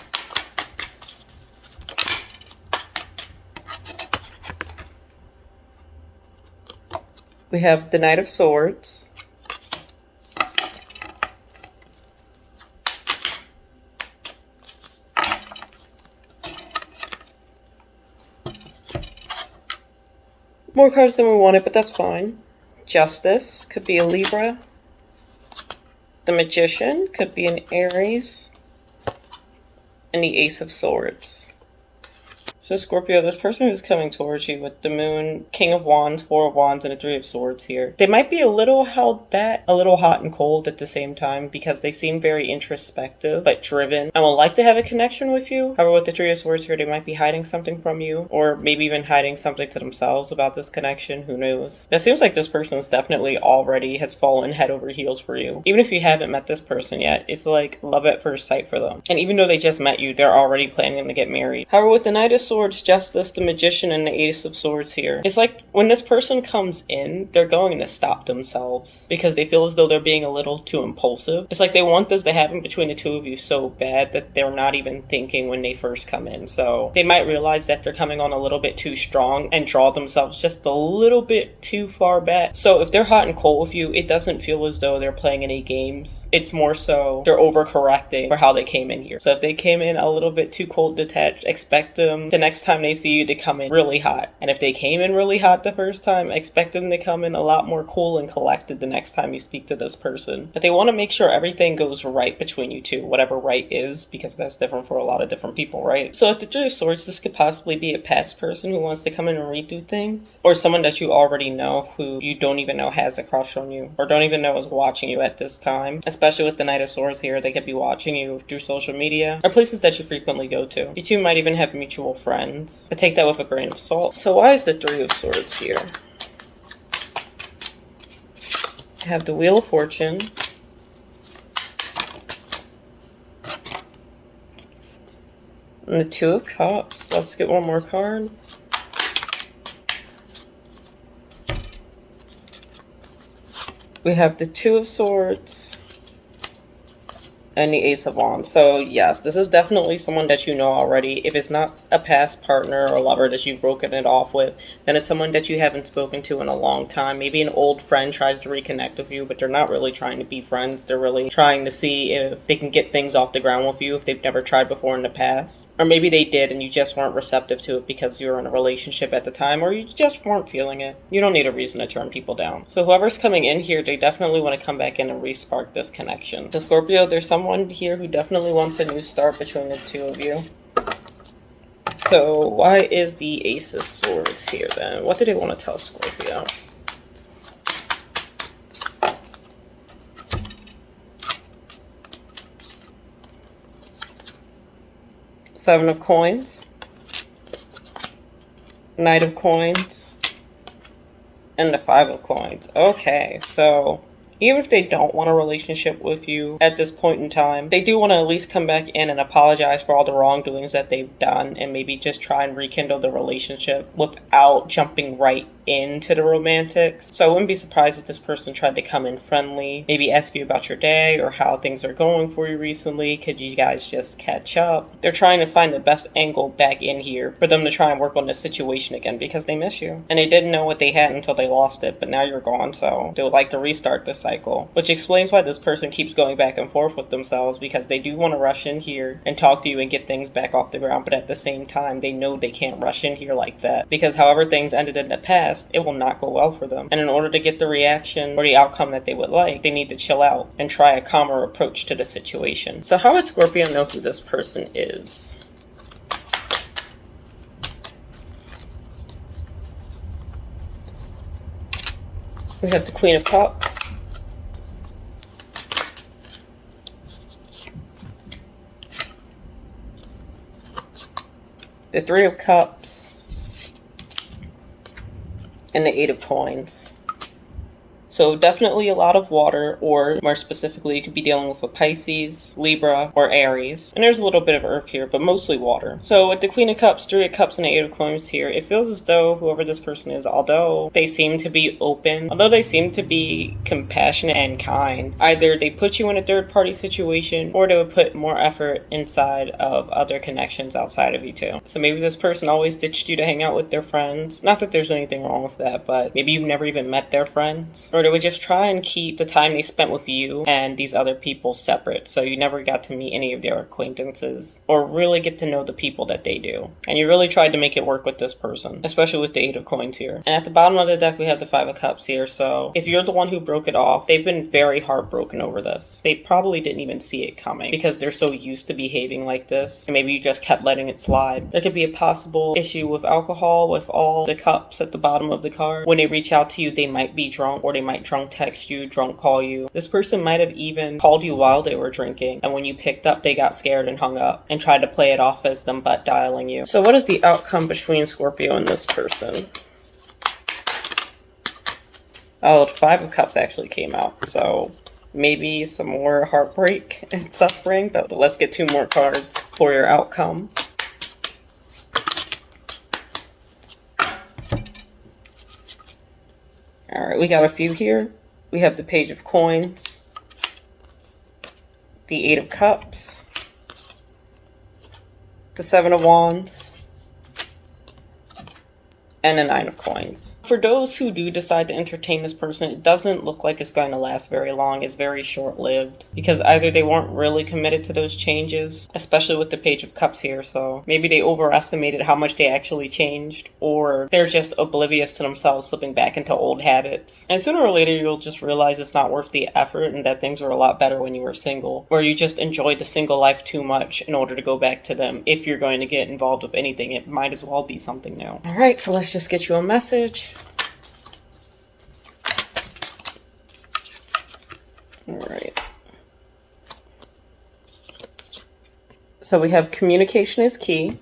We have the Knight of Swords. More cards than we wanted, but that's fine. Justice could be a Libra. The Magician could be an Aries. And the Ace of Swords. So Scorpio, this person who's coming towards you with the Moon, King of Wands, Four of Wands, and a Three of Swords here, they might be a little held back, a little hot and cold at the same time, because they seem very introspective but driven and would like to have a connection with you. However, with the Three of Swords here, they might be hiding something from you, or maybe even hiding something to themselves about this connection. Who knows? It seems like this person's definitely already has fallen head over heels for you. Even if you haven't met this person yet, it's like love at first sight for them. And even though they just met you, they're already planning to get married. However, with the Knight of Swords, Justice, the Magician, and the Ace of Swords here, it's like when this person comes in, they're going to stop themselves because they feel as though they're being a little too impulsive. It's like they want this to happen between the two of you so bad that they're not even thinking when they first come in. So they might realize that they're coming on a little bit too strong and draw themselves just a little bit too far back. So if they're hot and cold with you, it doesn't feel as though they're playing any games. It's more so they're overcorrecting for how they came in here. So if they came in a little bit too cold, detached, expect them the next time they see you to come in really hot. And if they came in really hot the first time, expect them to come in a lot more cool and collected the next time you speak to this person. But they want to make sure everything goes right between you two, whatever right is, because that's different for a lot of different people, right? So at the Three of Swords, this could possibly be a past person who wants to come in and redo things, or someone that you already know who you don't even know has a crush on you, or don't even know is watching you at this time. Especially with the Knight of Swords here, they could be watching you through social media or places that you frequently go to. You two might even have mutual friends, but take that with a grain of salt. So why is the Three of Swords here? I have the Wheel of Fortune, and the Two of Cups. Let's get one more card. We have the Two of Swords and the Ace of Wands. So yes, this is definitely someone that you know already. If it's not a past partner or lover that you've broken it off with, then it's someone that you haven't spoken to in a long time. Maybe an old friend tries to reconnect with you, but they're not really trying to be friends. They're really trying to see if they can get things off the ground with you if they've never tried before in the past. Or maybe they did and you just weren't receptive to it because you were in a relationship at the time, or you just weren't feeling it. You don't need a reason to turn people down. So whoever's coming in here, they definitely want to come back in and re-spark this connection. So Scorpio, there's someone here who definitely wants a new start between the two of you. So why is the Ace of Swords here then? What do they want to tell Scorpio? Seven of Coins, Knight of Coins, and the Five of Coins. Okay, so even if they don't want a relationship with you at this point in time, they do want to at least come back in and apologize for all the wrongdoings that they've done and maybe just try and rekindle the relationship without jumping right into the romantics. So I wouldn't be surprised if this person tried to come in friendly, maybe ask you about your day or how things are going for you recently. Could you guys just catch up? They're trying to find the best angle back in here for them to try and work on the situation again because they miss you. And they didn't know what they had until they lost it, but now you're gone, so they would like to restart this cycle. Which explains why this person keeps going back and forth with themselves, because they do want to rush in here and talk to you and get things back off the ground, but at the same time, they know they can't rush in here like that, because however things ended in the past, it will not go well for them. And in order to get the reaction or the outcome that they would like, they need to chill out and try a calmer approach to the situation. So how would Scorpio know who this person is? We have the Queen of Cups, the Three of Cups, and the Eight of Coins. So definitely a lot of water, or more specifically, you could be dealing with a Pisces, Libra, or Aries. And there's a little bit of earth here, but mostly water. So with the Queen of Cups, Three of Cups, and the Eight of Coins here, it feels as though whoever this person is, although they seem to be open, although they seem to be compassionate and kind, either they put you in a third-party situation, or they would put more effort inside of other connections outside of you too. So maybe this person always ditched you to hang out with their friends. Not that there's anything wrong with that, but maybe you've never even met their friends. Or they would just try and keep the time they spent with you and these other people separate, so you never got to meet any of their acquaintances or really get to know the people that they do. And you really tried to make it work with this person, especially with the Eight of Coins here. And at the bottom of the deck, we have the Five of Cups here. So if you're the one who broke it off, they've been very heartbroken over this. They probably didn't even see it coming because they're so used to behaving like this. And maybe you just kept letting it slide. There could be a possible issue with alcohol with all the cups at the bottom of the card. When they reach out to you, they might be drunk, or they might drunk text you, drunk call you. This person might have even called you while they were drinking, and when you picked up, they got scared and hung up and tried to play it off as them butt dialing you. So what is the outcome between Scorpio and this person? Oh, the Five of Cups actually came out, so maybe some more heartbreak and suffering, but let's get two more cards for your outcome. All right, we got a few here. We have the Page of Coins, the Eight of Cups, the Seven of Wands, and the Nine of Coins. For those who do decide to entertain this person, it doesn't look like it's going to last very long. It's very short-lived, because either they weren't really committed to those changes, especially with the Page of Cups here, so maybe they overestimated how much they actually changed, or they're just oblivious to themselves, slipping back into old habits. And sooner or later, you'll just realize it's not worth the effort and that things were a lot better when you were single, or you just enjoyed the single life too much in order to go back to them. If you're going to get involved with anything, it might as well be something new. All right, so let's just get you a message. All right. So we have communication is key.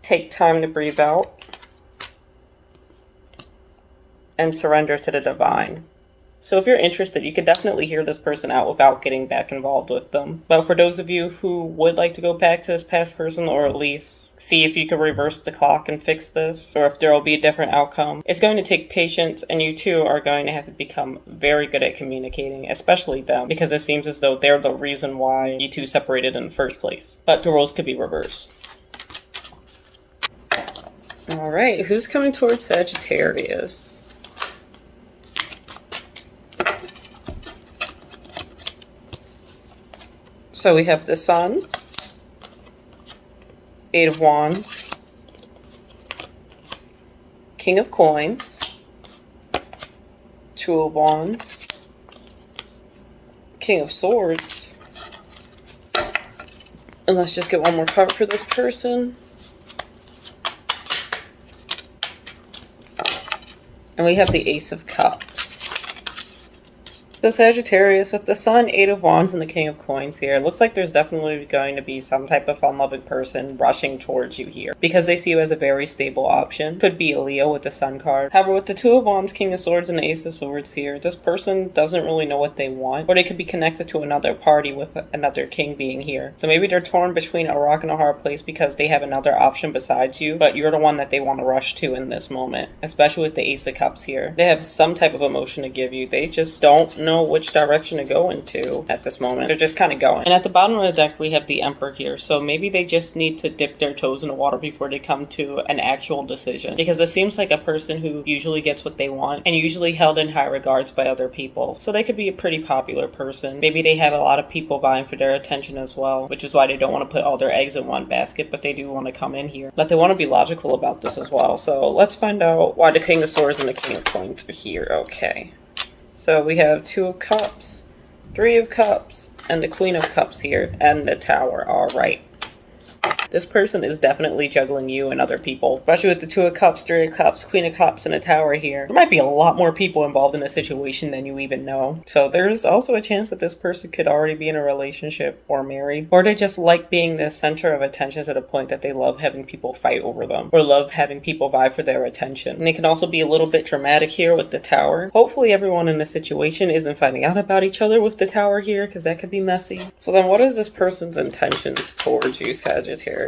Take time to breathe out. And surrender to the divine. So if you're interested, you could definitely hear this person out without getting back involved with them. But for those of you who would like to go back to this past person, or at least see if you can reverse the clock and fix this, or if there will be a different outcome, it's going to take patience, and you two are going to have to become very good at communicating, especially them, because it seems as though they're the reason why you two separated in the first place. But the roles could be reversed. All right, who's coming towards Sagittarius? So we have the Sun, Eight of Wands, King of Coins, Two of Wands, King of Swords. And let's just get one more card for this person. And we have the Ace of Cups. The Sagittarius with the Sun, Eight of Wands, and the King of Coins here. It looks like there's definitely going to be some type of fun-loving person rushing towards you here because they see you as a very stable option. Could be a Leo with the Sun card. However, with the Two of Wands, King of Swords, and the Ace of Swords here, this person doesn't really know what they want, or they could be connected to another party with another king being here. So maybe they're torn between a rock and a hard place because they have another option besides you, but you're the one that they want to rush to in this moment, especially with the Ace of Cups here. They have some type of emotion to give you. They just don't know which direction to go into at this moment. They're just kind of going. And at the bottom of the deck, we have the Emperor here. So maybe they just need to dip their toes in the water before they come to an actual decision. Because it seems like a person who usually gets what they want and usually held in high regards by other people. So they could be a pretty popular person. Maybe they have a lot of people vying for their attention as well, which is why they don't want to put all their eggs in one basket, but they do want to come in here. But they want to be logical about this as well. So let's find out why the King of Swords and the King of Coins are here. Okay. So we have Two of Cups, Three of Cups, and the Queen of Cups here, and the Tower. All right. This person is definitely juggling you and other people, especially with the Two of Cups, Three of Cups, Queen of Cups, and a Tower here. There might be a lot more people involved in the situation than you even know. So there's also a chance that this person could already be in a relationship or married, or they just like being the center of attention to the point that they love having people fight over them, or love having people vie for their attention. And they can also be a little bit dramatic here with the Tower. Hopefully everyone in the situation isn't finding out about each other with the Tower here, because that could be messy. So then what is this person's intentions towards you, Sagittarius?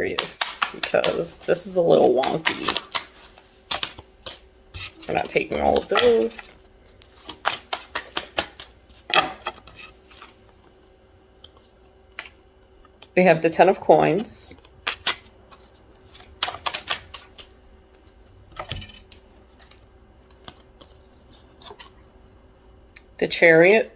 Because this is a little wonky. We're not taking all of those. We have the Ten of Coins. The Chariot.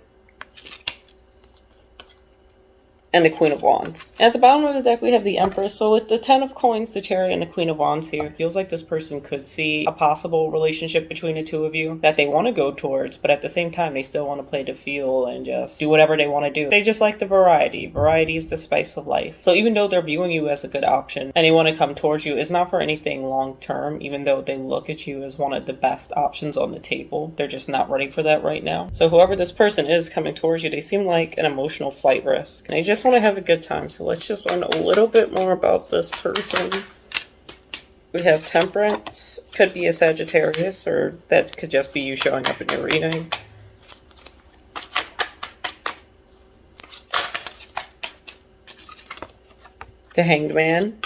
And the Queen of Wands. At the bottom of the deck, we have the Empress. So with the Ten of Coins, the Chariot, and the Queen of Wands here, it feels like this person could see a possible relationship between the two of you that they want to go towards, but at the same time, they still want to play the field and just do whatever they want to do. They just like the variety. Variety is the spice of life. So even though they're viewing you as a good option and they want to come towards you, it's not for anything long term, even though they look at you as one of the best options on the table. They're just not ready for that right now. So whoever this person is coming towards you, they seem like an emotional flight risk. And they just want to have a good time. So let's just learn a little bit more about this person. We have Temperance. Could be a Sagittarius, or that could just be you showing up in your reading. The Hanged Man.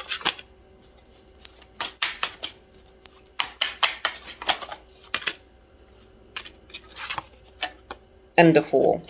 And the Fool.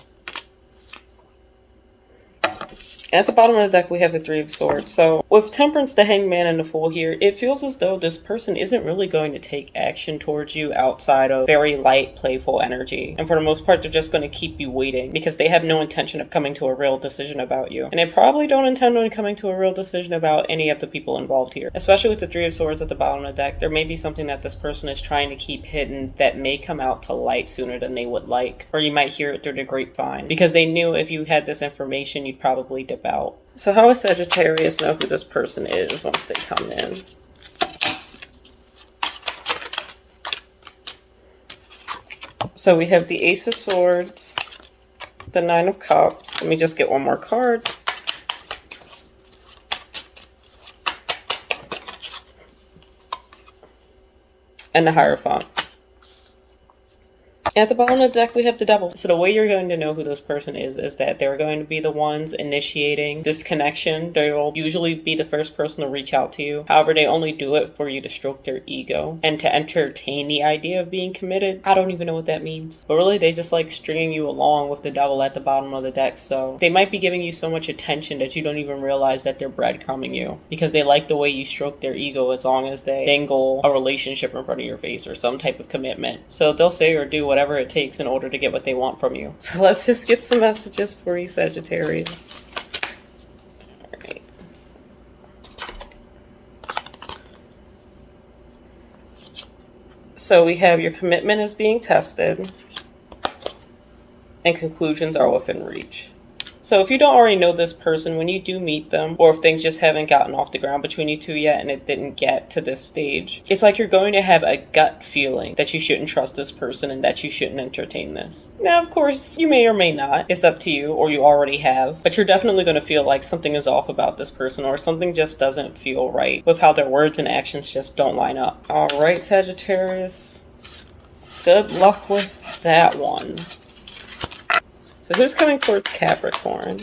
At the bottom of the deck, we have the Three of Swords. So with Temperance, the Hanged Man, and the Fool here, it feels as though this person isn't really going to take action towards you outside of very light, playful energy. And for the most part, they're just going to keep you waiting because they have no intention of coming to a real decision about you. And they probably don't intend on coming to a real decision about any of the people involved here. Especially with the Three of Swords at the bottom of the deck, there may be something that this person is trying to keep hidden that may come out to light sooner than they would like. Or you might hear it through the grapevine because they knew if you had this information, you'd probably dip out. So how does Sagittarius know who this person is once they come in? So we have the Ace of Swords, the Nine of Cups. Let me just get one more card. And the Hierophant. At the bottom of the deck, we have the Devil. So the way you're going to know who this person is that they're going to be the ones initiating this connection. They will usually be the first person to reach out to you. However, they only do it for you to stroke their ego and to entertain the idea of being committed. I don't even know what that means. But really, they just like stringing you along with the Devil at the bottom of the deck. So they might be giving you so much attention that you don't even realize that they're breadcrumbing you because they like the way you stroke their ego as long as they dangle a relationship in front of your face or some type of commitment. So they'll say or do whatever it takes in order to get what they want from you. So let's just get some messages for you, Sagittarius. All right. So we have your commitment is being tested and conclusions are within reach. So if you don't already know this person, when you do meet them, or if things just haven't gotten off the ground between you two yet and it didn't get to this stage, it's like you're going to have a gut feeling that you shouldn't trust this person and that you shouldn't entertain this. Now, of course, you may or may not. It's up to you, or you already have. But you're definitely going to feel like something is off about this person, or something just doesn't feel right with how their words and actions just don't line up. All right, Sagittarius. Good luck with that one. So who's coming towards Capricorn?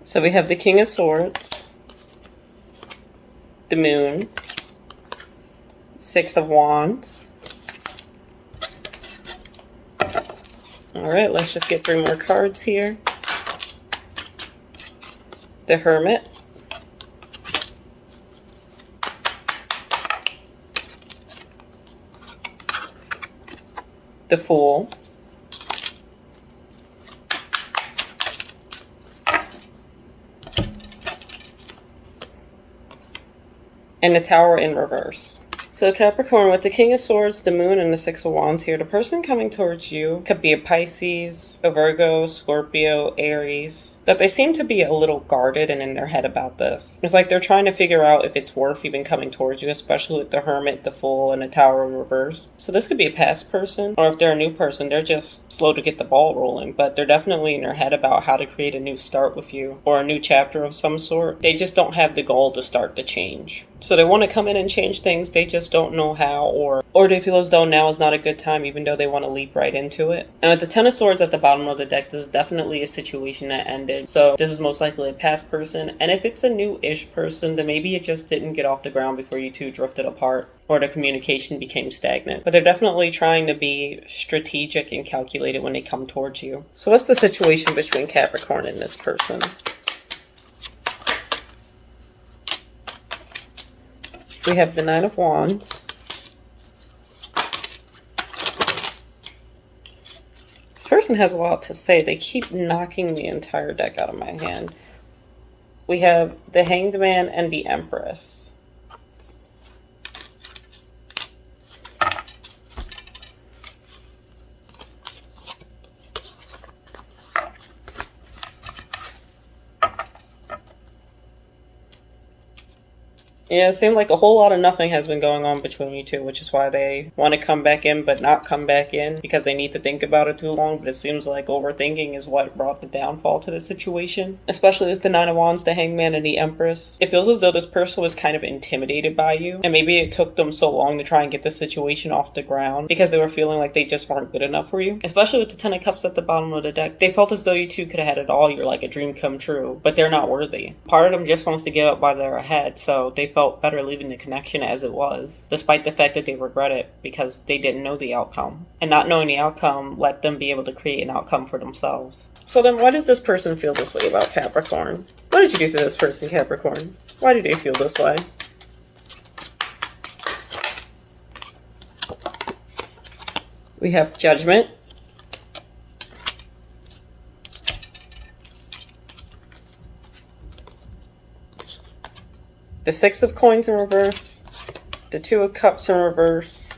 So we have the King of Swords, the Moon, Six of Wands. All right, let's just get 3 more cards here. The Hermit, the Fool, and the Tower in reverse. So Capricorn, with the King of Swords, the Moon, and the Six of Wands here, the person coming towards you could be a Pisces, a Virgo, Scorpio, Aries, that they seem to be a little guarded and in their head about this. It's like they're trying to figure out if it's worth even coming towards you, especially with the Hermit, the Fool, and the Tower in reverse. So this could be a past person, or if they're a new person, they're just slow to get the ball rolling, but they're definitely in their head about how to create a new start with you, or a new chapter of some sort. They just don't have the goal to start the change. So they want to come in and change things, they just don't know how, or they feel as though now is not a good time, even though they want to leap right into it. And with the Ten of Swords at the bottom of the deck, this is definitely a situation that ended. So this is most likely a past person. And if it's a new-ish person, then maybe it just didn't get off the ground before you two drifted apart, or the communication became stagnant. But they're definitely trying to be strategic and calculated when they come towards you. So what's the situation between Capricorn and this person? We have the Nine of Wands. This person has a lot to say. They keep knocking the entire deck out of my hand. We have the Hanged Man and the Empress. Yeah, it seemed like a whole lot of nothing has been going on between you two, which is why they want to come back in but not come back in, because they need to think about it too long. But it seems like overthinking is what brought the downfall to the situation, especially with the Nine of Wands, the Hangman, and the Empress. It feels as though this person was kind of intimidated by you, and maybe it took them so long to try and get the situation off the ground because they were feeling like they just weren't good enough for you. Especially with the Ten of Cups at the bottom of the deck, they felt as though you two could have had it all. You're like a dream come true, but they're not worthy. Part of them just wants to give up while they're ahead, so they felt better leaving the connection as it was, despite the fact that they regret it because they didn't know the outcome. And not knowing the outcome let them be able to create an outcome for themselves. So then why does this person feel this way about Capricorn? What did you do to this person, Capricorn? Why do they feel this way? We have Judgment. The Six of Coins in reverse, the Two of Cups in reverse,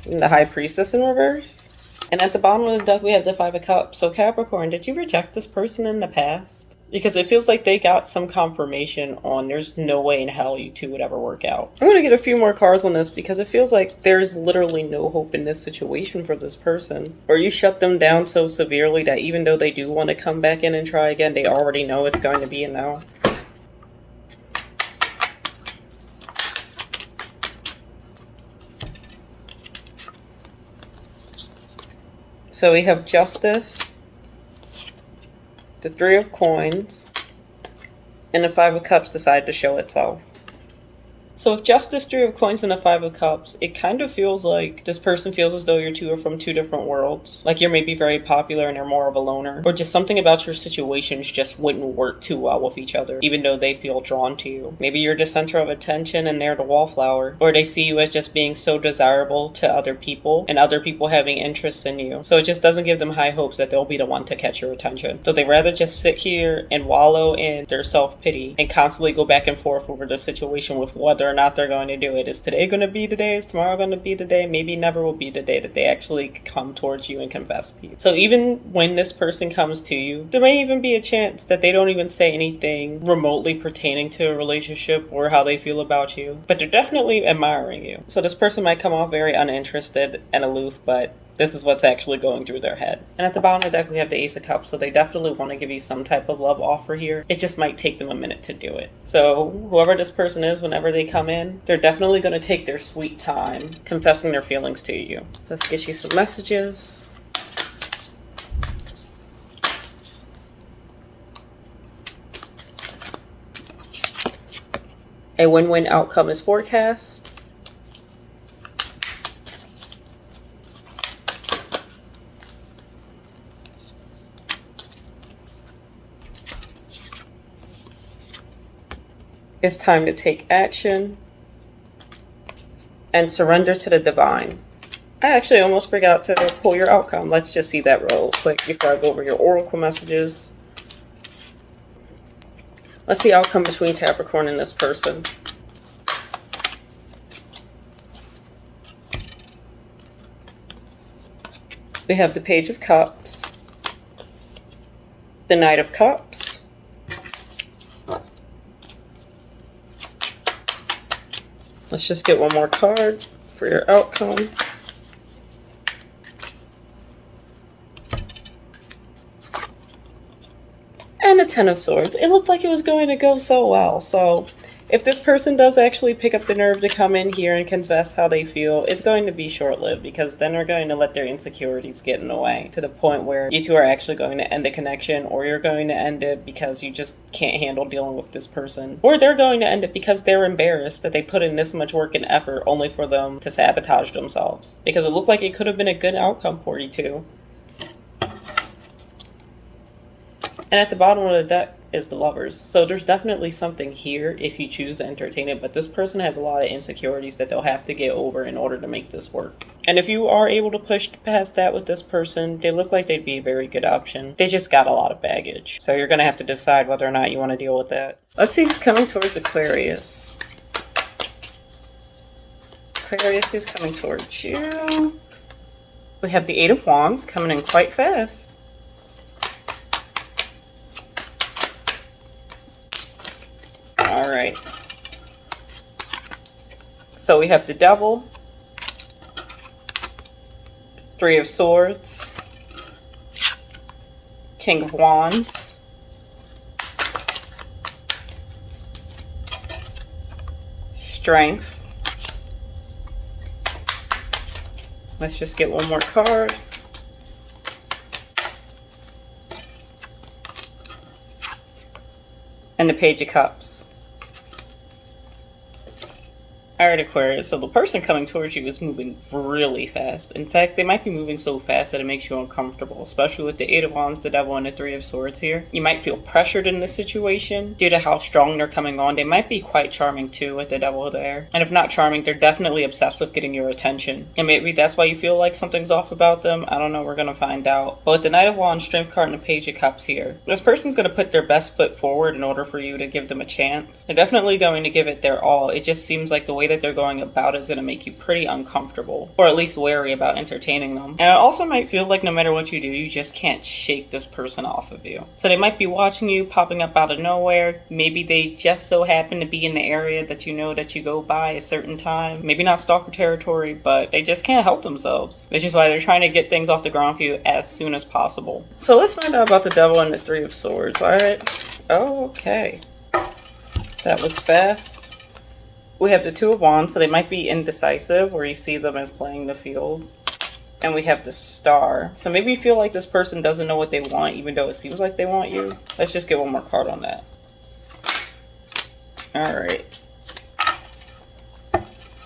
and the High Priestess in reverse. And at the bottom of the deck, we have the Five of Cups. So Capricorn, did you reject this person in the past? Because it feels like they got some confirmation on there's no way in hell you two would ever work out. I'm going to get a few more cards on this because it feels like there's literally no hope in this situation for this person. Or you shut them down so severely that even though they do want to come back in and try again, they already know it's going to be a no. So we have Justice, the Three of Coins, and the Five of Cups decide to show itself. So with Justice, Three of Coins, and the Five of Cups, it kind of feels like this person feels as though you two are from two different worlds. Like you're maybe very popular and they're more of a loner. Or just something about your situations just wouldn't work too well with each other, even though they feel drawn to you. Maybe you're the center of attention and they're the wallflower. Or they see you as just being so desirable to other people and other people having interest in you. So it just doesn't give them high hopes that they'll be the one to catch your attention. So they rather just sit here and wallow in their self-pity and constantly go back and forth over the situation with whether whether or not they're going to do it. Is today going to be the day? Is tomorrow going to be the day? Maybe never will be the day that they actually come towards you and confess to you. So even when this person comes to you, there may even be a chance that they don't even say anything remotely pertaining to a relationship or how they feel about you, but they're definitely admiring you. So this person might come off very uninterested and aloof, but this is what's actually going through their head. And at the bottom of the deck, we have the Ace of Cups, so they definitely want to give you some type of love offer here. It just might take them a minute to do it. So whoever this person is, whenever they come in, they're definitely going to take their sweet time confessing their feelings to you. Let's get you some messages. A win-win outcome is forecast. It's time to take action and surrender to the divine. I actually almost forgot to pull your outcome. Let's just see that real quick before I go over your oracle messages. What's the outcome between Capricorn and this person? We have the Page of Cups, the Knight of Cups, let's just get one more card for your outcome. And a Ten of Swords. It looked like it was going to go so well. So if this person does actually pick up the nerve to come in here and confess how they feel, it's going to be short-lived, because then they're going to let their insecurities get in the way to the point where you two are actually going to end the connection, or you're going to end it because you just can't handle dealing with this person. Or they're going to end it because they're embarrassed that they put in this much work and effort only for them to sabotage themselves. Because it looked like it could have been a good outcome for you two. And at the bottom of the deck is the Lovers. So there's definitely something here if you choose to entertain it, but this person has a lot of insecurities that they'll have to get over in order to make this work. And if you are able to push past that with this person, they look like they'd be a very good option. They just got a lot of baggage. So you're going to have to decide whether or not you want to deal with that. Let's see who's coming towards Aquarius. Aquarius is coming towards you. We have the Eight of Wands coming in quite fast. All right. So we have the Devil, Three of Swords, King of Wands, Strength. Let's just get one more card. And the Page of Cups. Alright, Aquarius, so the person coming towards you is moving really fast. In fact, they might be moving so fast that it makes you uncomfortable, especially with the Eight of Wands, the Devil, and the Three of Swords here. You might feel pressured in this situation due to how strong they're coming on. They might be quite charming too with the Devil there. And if not charming, they're definitely obsessed with getting your attention. And maybe that's why you feel like something's off about them. I don't know, we're going to find out. But with the Knight of Wands, Strength card, and the Page of Cups here, this person's going to put their best foot forward in order for you to give them a chance. They're definitely going to give it their all. It just seems like the way that they're going about is going to make you pretty uncomfortable, or at least wary about entertaining them. And it also might feel like no matter what you do, you just can't shake this person off of you. So they might be watching you, popping up out of nowhere. Maybe they just so happen to be in the area that you know that you go by a certain time. Maybe not stalker territory, but they just can't help themselves, which is why they're trying to get things off the ground for you as soon as possible. So let's find out about the Devil and the Three of Swords. All right. Okay. That was fast. We have the Two of Wands, so they might be indecisive, or you see them as playing the field. And we have the Star. So maybe you feel like this person doesn't know what they want, even though it seems like they want you. Let's just get one more card on that. Alright.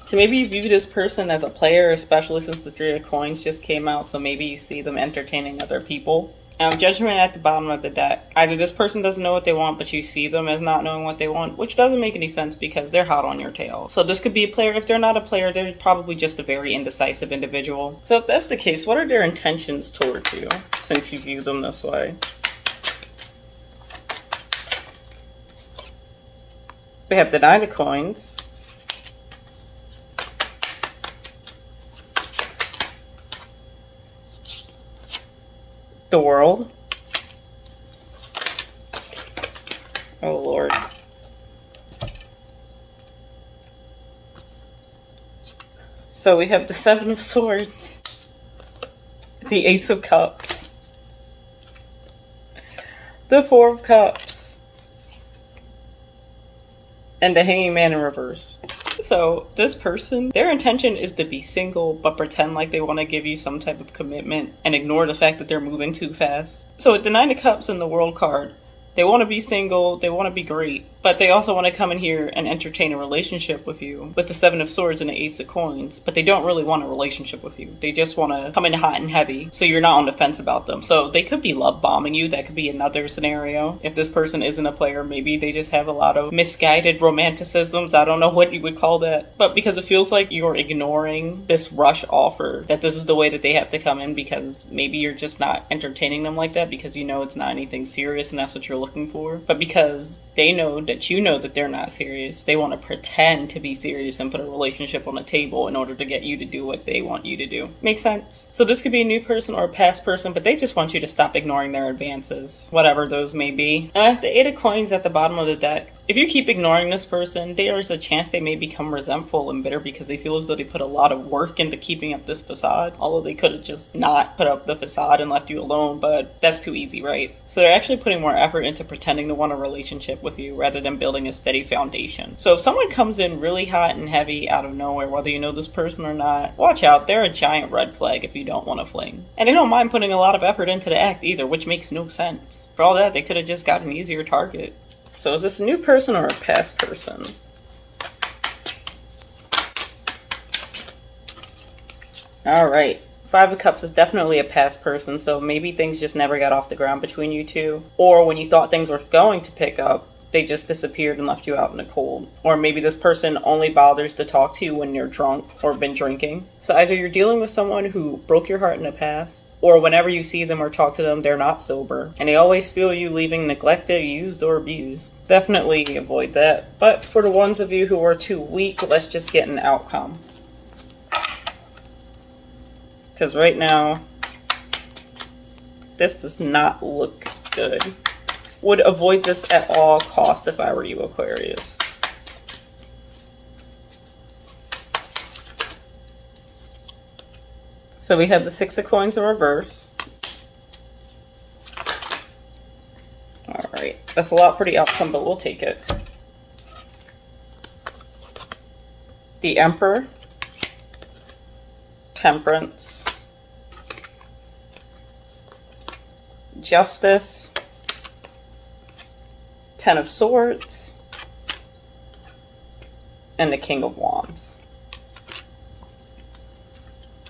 So maybe you view this person as a player, especially since the Three of Coins just came out, so maybe you see them entertaining other people. Judgment at the bottom of the deck. Either this person doesn't know what they want, but you see them as not knowing what they want, which doesn't make any sense because they're hot on your tail. So this could be a player. If they're not a player, they're probably just a very indecisive individual. So if that's the case, what are their intentions towards you, since you view them this way? We have the Nine of Coins, The World. Oh, Lord. So we have the Seven of Swords, the Ace of Cups, the Four of Cups, and the Hanging Man in reverse. So this person, their intention is to be single, but pretend like they want to give you some type of commitment and ignore the fact that they're moving too fast. So with the Nine of Cups and the World card, they want to be single, they want to be great, but they also want to come in here and entertain a relationship with you with the Seven of Swords and the Ace of Coins, but they don't really want a relationship with you. They just want to come in hot and heavy, so you're not on the fence about them. So they could be love bombing you. That could be another scenario. If this person isn't a player, maybe they just have a lot of misguided romanticisms. I don't know what you would call that, but because it feels like you're ignoring this rush offer, that this is the way that they have to come in, because maybe you're just not entertaining them like that because you know it's not anything serious and that's what you're looking for. But because they know that you know that they're not serious, they want to pretend to be serious and put a relationship on the table in order to get you to do what they want you to do. Make sense? So this could be a new person or a past person, but they just want you to stop ignoring their advances, whatever those may be. The Eight of Coins at the bottom of the deck. If you keep ignoring this person, there is a chance they may become resentful and bitter because they feel as though they put a lot of work into keeping up this facade, although they could have just not put up the facade and left you alone, but that's too easy, right? So they're actually putting more effort into pretending to want a relationship with you rather than building a steady foundation. So if someone comes in really hot and heavy out of nowhere, whether you know this person or not, watch out. They're a giant red flag if you don't want to fling. And they don't mind putting a lot of effort into the act either, which makes no sense. For all that, they could have just got an easier target. So is this a new person or a past person? All right. Five of Cups is definitely a past person, so maybe things just never got off the ground between you two. Or when you thought things were going to pick up, they just disappeared and left you out in the cold. Or maybe this person only bothers to talk to you when you're drunk or been drinking. So either you're dealing with someone who broke your heart in the past, or whenever you see them or talk to them, they're not sober. And they always feel you leaving neglected, used, or abused. Definitely avoid that. But for the ones of you who are too weak, let's just get an outcome. Because right now, this does not look good. Would avoid this at all costs if I were you, Aquarius. So we have the Six of Coins in reverse. All right, that's a lot for the outcome, but we'll take it. The Emperor, Temperance, Justice, Ten of Swords, and the King of Wands.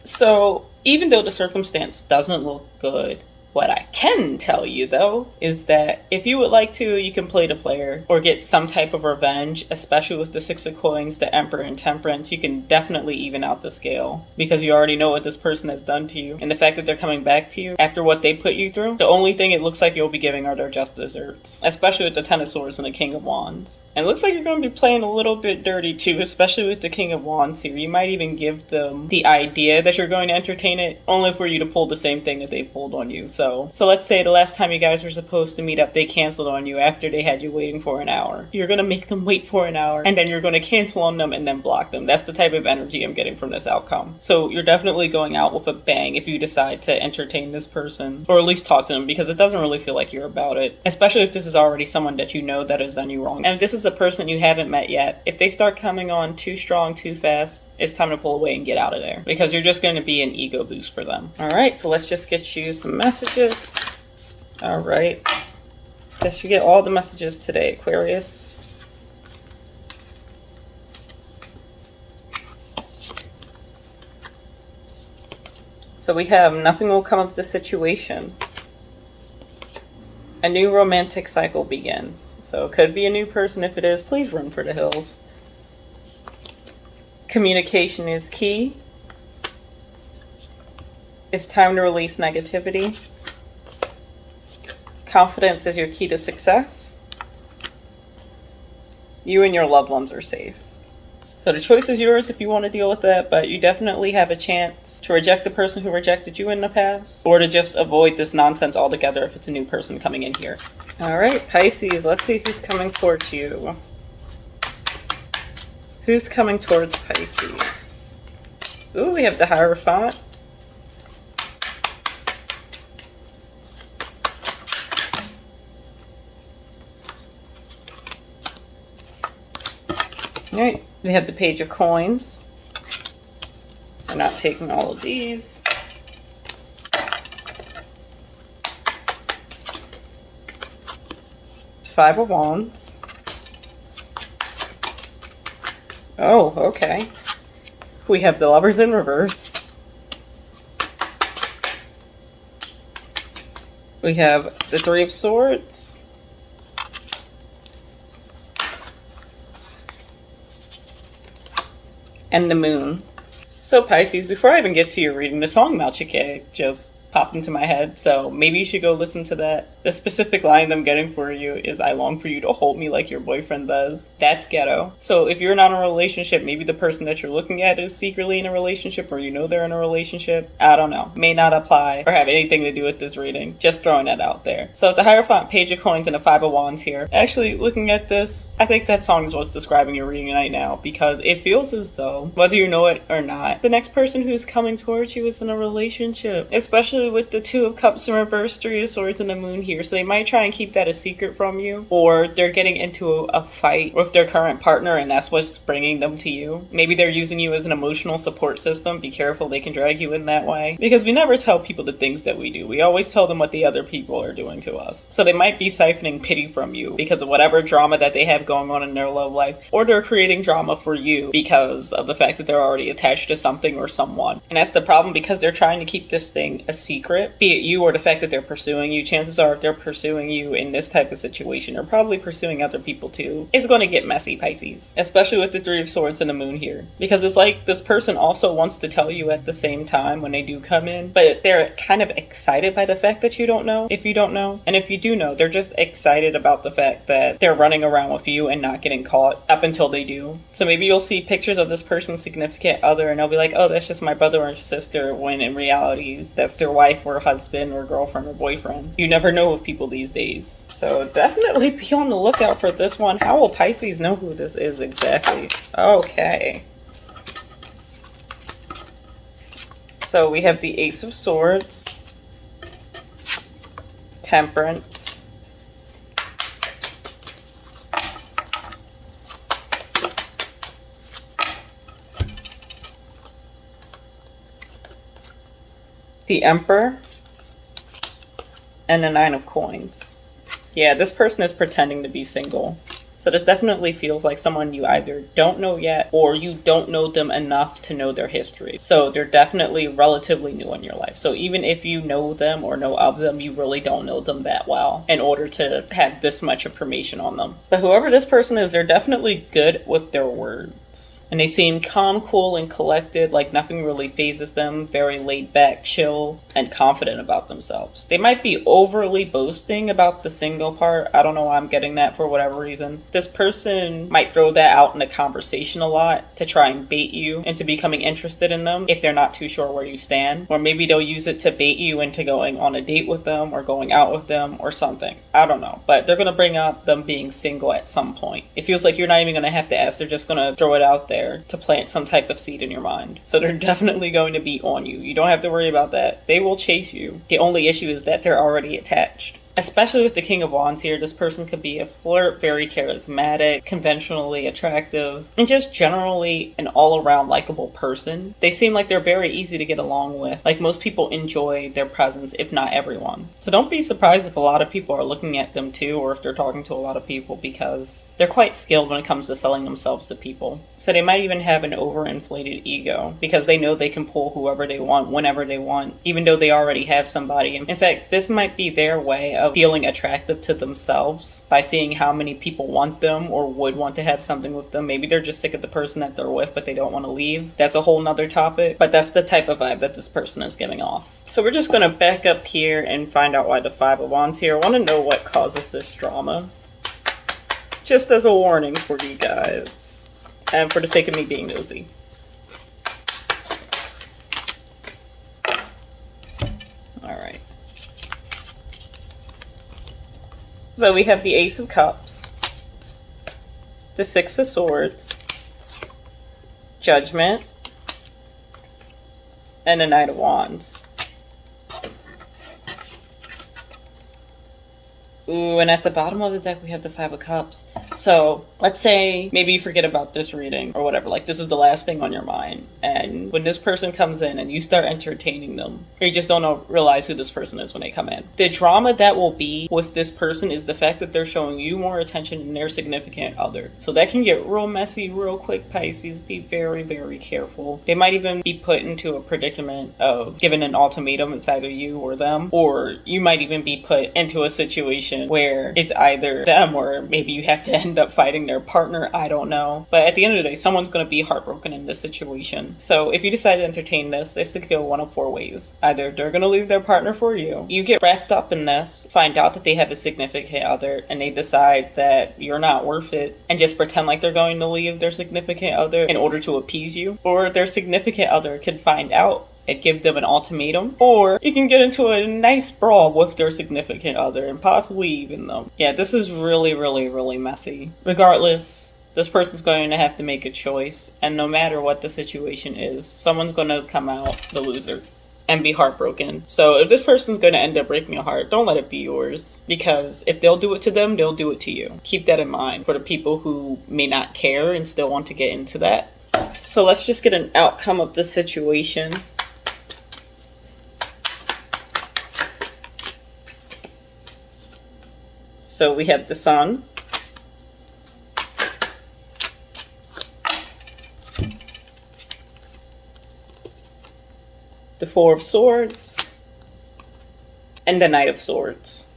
So even though the circumstance doesn't look good, what I can tell you, though, is that if you would like to, you can play the player or get some type of revenge, especially with the Six of Coins, the Emperor, and Temperance. You can definitely even out the scale because you already know what this person has done to you. And the fact that they're coming back to you after what they put you through, the only thing it looks like you'll be giving are their just desserts, especially with the Ten of Swords and the King of Wands. And it looks like you're going to be playing a little bit dirty, too, especially with the King of Wands here. You might even give them the idea that you're going to entertain it, only for you to pull the same thing that they pulled on you. So let's say the last time you guys were supposed to meet up, they canceled on you after they had you waiting for an hour. You're going to make them wait for an hour, and then you're going to cancel on them and then block them. That's the type of energy I'm getting from this outcome. So you're definitely going out with a bang if you decide to entertain this person, or at least talk to them, because it doesn't really feel like you're about it, especially if this is already someone that you know that has done you wrong. And if this is a person you haven't met yet, if they start coming on too strong, too fast, it's time to pull away and get out of there, because you're just going to be an ego boost for them. All right, so let's just get you some messages. All right, guess you get all the messages today, Aquarius. So we have nothing will come of the situation. A new romantic cycle begins. So it could be a new person. If it is, please run for the hills. Communication is key. It's time to release negativity. Confidence is your key to success. You and your loved ones are safe. So the choice is yours if you want to deal with that, but you definitely have a chance to reject the person who rejected you in the past, or to just avoid this nonsense altogether if it's a new person coming in here. All right, Pisces, let's see who's coming towards you. Who's coming towards Pisces? Ooh, we have the Hierophant. All right, we have the Page of Coins. We're not taking all of these. Five of Wands. Oh, okay. We have the Lovers in reverse. We have the Three of Swords. And the Moon. So Pisces, before I even get to your reading, the song Malchike just popped into my head, so maybe you should go listen to that. The specific line I'm getting for you is, I long for you to hold me like your boyfriend does. That's ghetto. So if you're not in a relationship, maybe the person that you're looking at is secretly in a relationship, or you know they're in a relationship. I don't know. May not apply or have anything to do with this reading. Just throwing that out there. So the Hierophant, Page of Coins, and a Five of Wands here. Actually, looking at this, I think that song is what's describing your reading right now, because it feels as though, whether you know it or not, the next person who's coming towards you is in a relationship. Especially with the Two of Cups in reverse, Three of Swords, and the Moon here. So they might try and keep that a secret from you, or they're getting into a fight with their current partner and that's what's bringing them to you. Maybe they're using you as an emotional support system. Be careful, they can drag you in that way, because we never tell people the things that we do. We always tell them what the other people are doing to us. So they might be siphoning pity from you because of whatever drama that they have going on in their love life, or they're creating drama for you because of the fact that they're already attached to something or someone. And that's the problem, because they're trying to keep this thing a secret. Be it you or the fact that they're pursuing you, chances are if they're pursuing you in this type of situation, they're probably pursuing other people too. It's going to get messy, Pisces. Especially with the Three of Swords and the Moon here. Because it's like this person also wants to tell you at the same time when they do come in, but they're kind of excited by the fact that you don't know, if you don't know. And if you do know, they're just excited about the fact that they're running around with you and not getting caught up until they do. So maybe you'll see pictures of this person's significant other and they'll be like, oh, that's just my brother or sister, when in reality, that's their wife or husband or girlfriend or boyfriend. You never know with people these days. So definitely be on the lookout for this one. How will Pisces know who this is exactly? Okay. So we have the Ace of Swords, Temperance, the Emperor, and the Nine of Coins. Yeah, this person is pretending to be single. So this definitely feels like someone you either don't know yet, or you don't know them enough to know their history. So they're definitely relatively new in your life. So even if you know them or know of them, you really don't know them that well in order to have this much information on them. But whoever this person is, they're definitely good with their words. And they seem calm, cool, and collected, like nothing really phases them, very laid back, chill, and confident about themselves. They might be overly boasting about the single part. I don't know why I'm getting that for whatever reason. This person might throw that out in a conversation a lot to try and bait you into becoming interested in them if they're not too sure where you stand. Or maybe they'll use it to bait you into going on a date with them or going out with them or something. I don't know. But they're going to bring up them being single at some point. It feels like you're not even going to have to ask. They're just going to throw it out there to plant some type of seed in your mind. So they're definitely going to be on you. You don't have to worry about that. They will chase you. The only issue is that they're already attached. Especially with the King of Wands here, this person could be a flirt, very charismatic, conventionally attractive, and just generally an all-around likable person. They seem like they're very easy to get along with. Like most people enjoy their presence, if not everyone. So don't be surprised if a lot of people are looking at them too, or if they're talking to a lot of people, because they're quite skilled when it comes to selling themselves to people. So they might even have an overinflated ego, because they know they can pull whoever they want, whenever they want, even though they already have somebody. In fact, this might be their way of feeling attractive to themselves by seeing how many people want them or would want to have something with them. Maybe they're just sick of the person that they're with, but they don't want to leave. That's a whole nother topic, but that's the type of vibe that this person is giving off. So we're just going to back up here and find out why the Five of Wands here. I want to know what causes this drama. Just as a warning for you guys. and for the sake of me being nosy. Alright. So we have the Ace of Cups, the Six of Swords, Judgment, and the Knight of Wands. Ooh, and at the bottom of the deck, we have the Five of Cups. So let's say maybe you forget about this reading or whatever. Like, this is the last thing on your mind. And when this person comes in and you start entertaining them, or you just don't realize who this person is when they come in, the drama that will be with this person is the fact that they're showing you more attention than their significant other. So that can get real messy real quick, Pisces. Be very, very careful. They might even be put into a predicament of giving an ultimatum. It's either you or them. Or you might even be put into a situation where it's either them or maybe you have to end up fighting their partner. I don't know. But at the end of the day, someone's going to be heartbroken in this situation. So if you decide to entertain this could go one of four ways. Either they're going to leave their partner for you, you get wrapped up in this, find out that they have a significant other, and they decide that you're not worth it and just pretend like they're going to leave their significant other in order to appease you. Or their significant other could find out and give them an ultimatum, or you can get into a nice brawl with their significant other and possibly even them. Yeah, this is really, really, really messy. Regardless, this person's going to have to make a choice, and no matter what the situation is, someone's going to come out the loser and be heartbroken. So if this person's going to end up breaking your heart, don't let it be yours, because if they'll do it to them, they'll do it to you. Keep that in mind for the people who may not care and still want to get into that. So let's just get an outcome of the situation. So we have the Sun, the Four of Swords, and the Knight of Swords.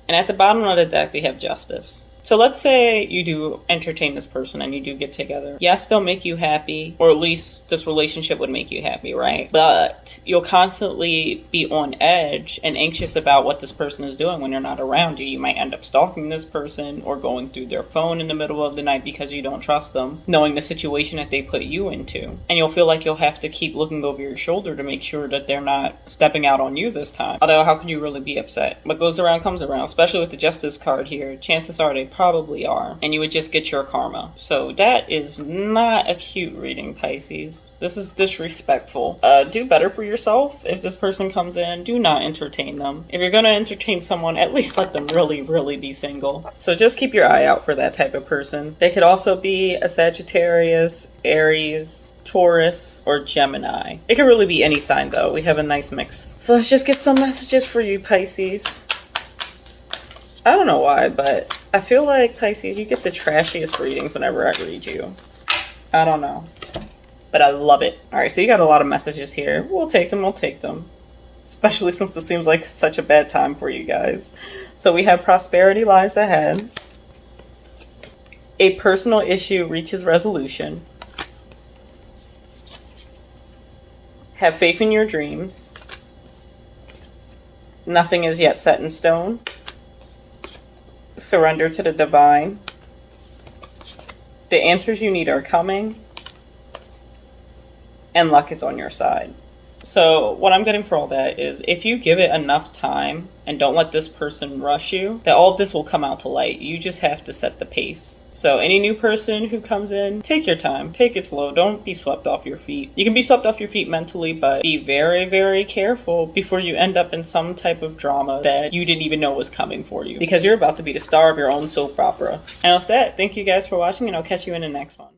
And at the bottom of the deck, we have Justice. So let's say you do entertain this person and you do get together. Yes, they'll make you happy, or at least this relationship would make you happy, right? But you'll constantly be on edge and anxious about what this person is doing when you're not around you. You might end up stalking this person or going through their phone in the middle of the night because you don't trust them, knowing the situation that they put you into. And you'll feel like you'll have to keep looking over your shoulder to make sure that they're not stepping out on you this time. Although, how can you really be upset? What goes around comes around, especially with the Justice card here. Chances are they probably are, and you would just get your karma. So that is not a cute reading, Pisces. This is disrespectful. Do better for yourself. If this person comes in, do not entertain them. If you're gonna entertain someone, at least let them really, really be single. So just keep your eye out for that type of person. They could also be a Sagittarius, Aries, Taurus, or Gemini. It could really be any sign though. We have a nice mix. So let's just get some messages for you, Pisces. I don't know why, but I feel like, Pisces, you get the trashiest readings whenever I read you. I don't know, but I love it. All right, so you got a lot of messages here. We'll take them, especially since this seems like such a bad time for you guys. So we have prosperity lies ahead. A personal issue reaches resolution. Have faith in your dreams. Nothing is yet set in stone. Surrender to the divine. The answers you need are coming. And luck is on your side. So what I'm getting for all that is, if you give it enough time and don't let this person rush you, that all of this will come out to light. You just have to set the pace. So any new person who comes in, take your time, take it slow. Don't be swept off your feet. You can be swept off your feet mentally, but be very, very careful before you end up in some type of drama that you didn't even know was coming for you, because you're about to be the star of your own soap opera. And with that, thank you guys for watching, and I'll catch you in the next one.